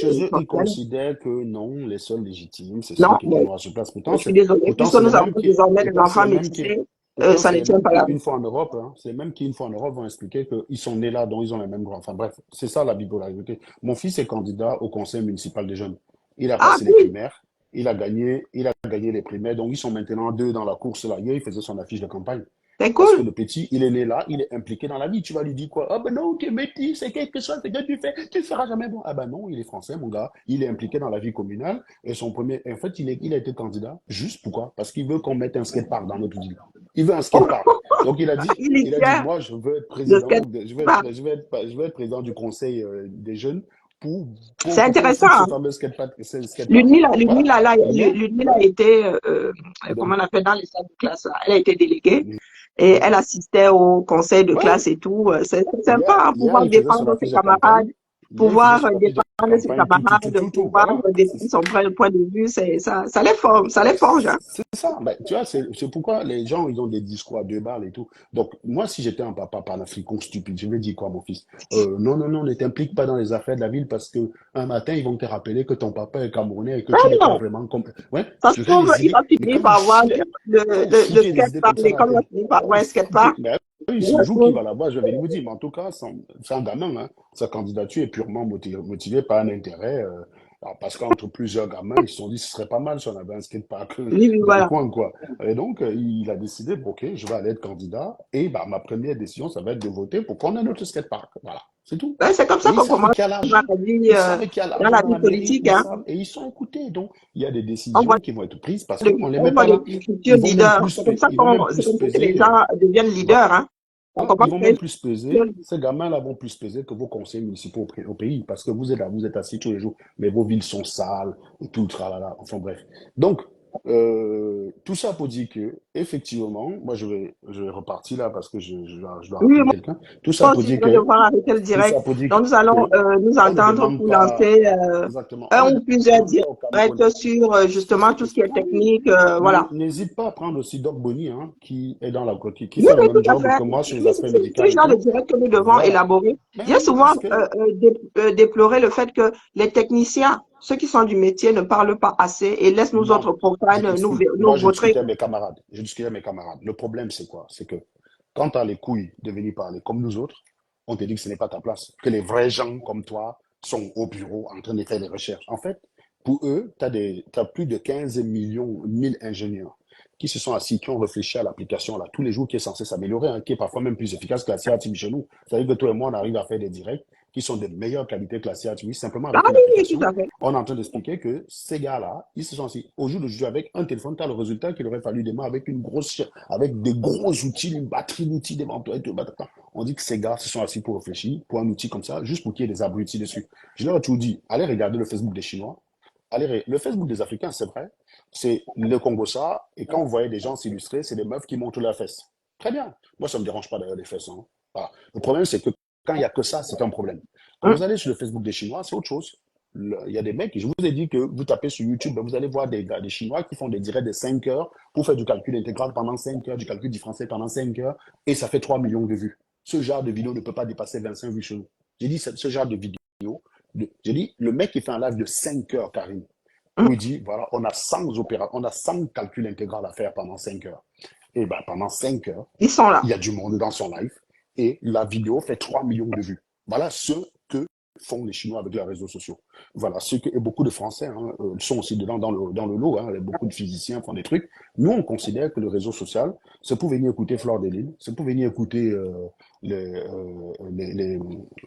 ils considèrent que non, les seuls légitimes, c'est ceux qui sont noirs sur place. Je suis désolée, puisque nous avons désormais des enfants métissés, Non, ça ne c'est tient même pas là. qu'une fois en Europe, hein, c'est même qu'une fois en Europe vont expliquer qu'ils sont nés là, donc ils ont les mêmes droits. Enfin bref, c'est ça la bipolarité. Mon fils est candidat au conseil municipal des jeunes. Il a Ah passé les oui, primaires, il a gagné les primaires, donc ils sont maintenant deux dans la course là. Hier, il faisait son affiche de campagne. c'est Parce que cool. le petit, il est né là, il est impliqué dans la vie. Tu vas lui dire quoi? Ah ben non, tu es métis, c'est quelque chose que tu fais, tu ne seras jamais bon. Ah ben non, il est français, mon gars. Il est impliqué dans la vie communale. Et son premier, en fait, il a été candidat. Juste pourquoi? Parce qu'il veut qu'on mette un skatepark dans notre ville. Il veut un skatepark. Donc Il est il a dit, fier moi, je veux être de ce président, qu'elle parle. je veux être président du conseil des jeunes pour, C'est qu'on intéressant, foute ce hein. fameux skatepark. Voilà. Hier, Ludmilla a été, comment donc, on appelle dans les salles de classe, là, elle a été déléguée et elle assistait au conseil de classe ouais, et tout. C'est sympa, hein, hier, pouvoir il faisait son défendre ses affiche de camarades, campagne. Hier, il faisait pouvoir son affiche de défendre ses campagne, camarades, pouvoir voilà. défendre son point de vue, ça les forme, ça les forge, hein. C'est ça. Ben, tu vois, c'est pourquoi les gens, ils ont des discours à deux balles et tout. Donc, moi, si j'étais un papa panafricain stupide, je vais dire quoi à mon fils? Non, non, non, ne t'implique pas dans les affaires de la ville parce que un matin, ils vont te rappeler que ton papa est camerounais et que tu n'es pas Non, vraiment comme... Ouais, ça se tu aurais trouve, des il va idées. Mais finir quand vous par voir foutez, quand vous le foutez des idées skatepark, comme ça dans la l'école va tête, finir par voir quand un vous foutez... skatepark. Ben, oui, Ça c'est le se jour qu'il trouve. va la voir, je vais vous dire, mais en tout cas, c'est un gamin, hein. Sa candidature est purement motivée par un intérêt. Alors, parce qu'entre plusieurs gamins, ils se sont dit, ce serait pas mal si on avait un skatepark Oui, oui, dans le voilà. coin, quoi. Et donc, il a décidé, bon, ok, je vais aller être candidat. Et bah, ma première décision, ça va être de voter pour qu'on ait notre skatepark. Voilà, c'est tout. Ouais, c'est comme Et ça ils qu'on savent commence qu'il y a dans l'argent. la vie, Ils savent qu'il y a dans l'argent la dans vie la mairie. politique, Ils hein. savent. Et ils sont écoutés. Donc, il y a des On voit, décisions qui vont être prises parce qu'on ne les met on voit pas là. les futurs leaders. C'est comme ça Ils vont même c'est plus comme ça que les peser. gens deviennent leaders, hein. On Voilà, ils commence vont par même une plus future peser, ces gamins-là vont plus peser que vos conseils municipaux au pays, parce que vous êtes là, vous êtes assis tous les jours, mais vos villes sont sales, et tout, tralala, enfin bref. Donc, tout ça pour dire que, effectivement, moi je vais repartir là parce que je dois oui, rappeler quelqu'un. moi aussi, je vais devoir arrêter le Tout direct. ça pour dire Donc, nous allons que nous on ne entendre demande pour pas, lancer exactement, on un ne ou plusieurs demande pas aux directs Camerounais. sur C'est justement ça tout que ce qui est ah oui. technique. Voilà. N'hésite pas à prendre aussi Doc Bonny, hein, qui est dans la qui Oui, fait le oui, même tout à job fait. que moi sur les Oui, aspects c'est médicaux ce et genre de tout. direct que nous devons Voilà. élaborer. Ben J'ai oui, souvent parce que déploré le fait que les techniciens, ceux qui sont du métier, ne parlent pas assez et laissent nous non, autres portails je t'explique. nous Moi, je vautrer. discutais avec mes camarades. Je discutais avec mes camarades. Le problème, c'est quoi? C'est que quand tu as les couilles de venir parler comme nous autres, on te dit que ce n'est pas ta place. Que les vrais gens comme toi sont au bureau en train de faire des recherches. En fait, pour eux, t'as plus de 15 millions, 1000 ingénieurs qui se sont assis, qui ont réfléchi à l'application là tous les jours, qui est censée s'améliorer, hein, qui est parfois même plus efficace que la CRTV chez nous. Ça veut dire que toi et moi, on arrive à faire des directs qui sont de meilleure qualité que la CRTV simplement Ah avec une oui, oui, tout application. à fait. On est en train d'expliquer que ces gars-là, ils se sont assis au jour d'aujourd'hui avec un téléphone, tu as le résultat qu'il aurait fallu démarrer avec avec des gros outils, une batterie d'outils devant toi et tout. On dit que ces gars se sont assis pour réfléchir, pour un outil comme ça, juste pour qu'il y ait des abrutis dessus. Je leur ai toujours dit, allez regarder le Facebook des Chinois, le Facebook des Africains, c'est vrai, c'est le Congo ça, et quand vous voyez des gens s'illustrer, c'est des meufs qui montrent leurs fesses. Très bien. Moi, ça ne me dérange pas d'ailleurs les fesses, hein. Voilà. Le problème, c'est que quand il n'y a que ça, c'est un problème. Quand Hum. vous allez sur le Facebook des Chinois, c'est autre chose. Il y a des mecs, je vous ai dit que vous tapez sur YouTube, ben, vous allez voir des gars, des Chinois qui font des directs de 5 heures pour faire du calcul intégral pendant 5 heures, du calcul du français pendant 5 heures, et ça fait 3 millions de vues. Ce genre de vidéo ne peut pas dépasser 25 vues chez nous. J'ai dit, ce genre de vidéo, j'ai dit, le mec qui fait un live de 5 heures, Karine, où il dit, voilà, on a 100 calculs intégral à faire pendant 5 heures. Et ben, pendant 5 heures, Ils sont là. il y a du monde dans son live, et la vidéo fait 3 millions de vues. Voilà ce que font les Chinois avec leurs réseaux sociaux. Voilà, et beaucoup de Français sont aussi dedans dans le lot, hein, beaucoup de physiciens font des trucs. Nous, on considère que le réseau social, c'est pour venir écouter Flore de Lille, c'est pour venir écouter les,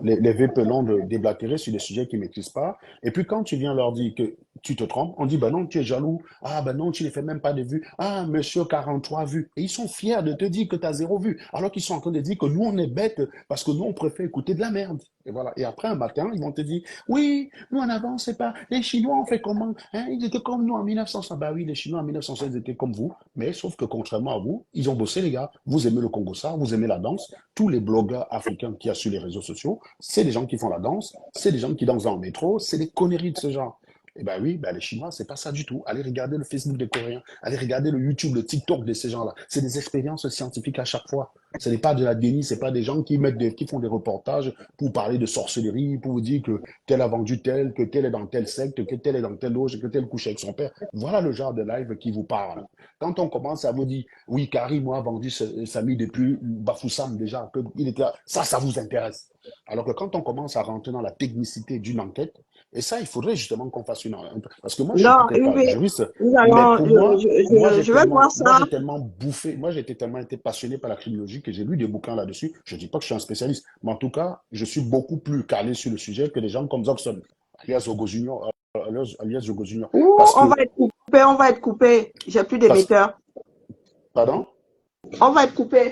les vieux pelons déblatérer sur des sujets qu'ils ne maîtrisent pas. Et puis quand tu viens leur dire que tu te trompes, on dit, ben non, tu es jaloux. Ah, ben non, tu ne fais même pas de vues. Ah, monsieur 43 vues. Et ils sont fiers de te dire que tu as 0 vues. Alors qu'ils sont en train de dire que nous, on est bêtes parce que nous, on préfère écouter de la merde. Et voilà. Et après, un matin, ils vont te dire, oui, nous, en avant, c'est pas, les Chinois ont fait comment? Hein, ils étaient comme nous en 1900. Bah oui, les Chinois en 1916 étaient comme vous. Mais sauf que contrairement à vous, ils ont bossé, les gars. Vous aimez le Congo ça, vous aimez la danse. Tous les blogueurs africains qu'il y a sur les réseaux sociaux, c'est des gens qui font la danse, c'est des gens qui dansent en métro, c'est des conneries de ce genre. Eh ben oui, ben les Chinois, c'est pas ça du tout. Allez regarder le Facebook des Coréens, allez regarder le YouTube, le TikTok de ces gens-là. C'est des expériences scientifiques à chaque fois. Ce n'est pas de la déni, c'est pas des gens qui font des reportages pour parler de sorcellerie, pour vous dire que tel a vendu tel, que tel est dans telle secte, que tel est dans telle loge, que tel couche avec son père. Voilà le genre de live qui vous parle. Quand on commence à vous dire, oui, Karim, moi, a vendu Samy depuis Bafoussam déjà, que il était, ça vous intéresse. Alors que quand on commence à rentrer dans la technicité d'une enquête, et ça, il faudrait justement qu'on fasse parce que moi, je ne suis Non, peut-être pas Uwe, juriste, nous mais allons, pour moi, je vais voir ça. j'ai tellement bouffé, moi, j'ai tellement été passionné par la criminologie que j'ai lu des bouquins là-dessus. Je ne dis pas que je suis un spécialiste, mais en tout cas, je suis beaucoup plus calé sur le sujet que des gens comme Zogson, alias Zogo Junior, alias Zogo Junior. Ouh, Parce on que, va être coupé. J'ai plus parce, d'émetteurs. pardon? On va être coupé.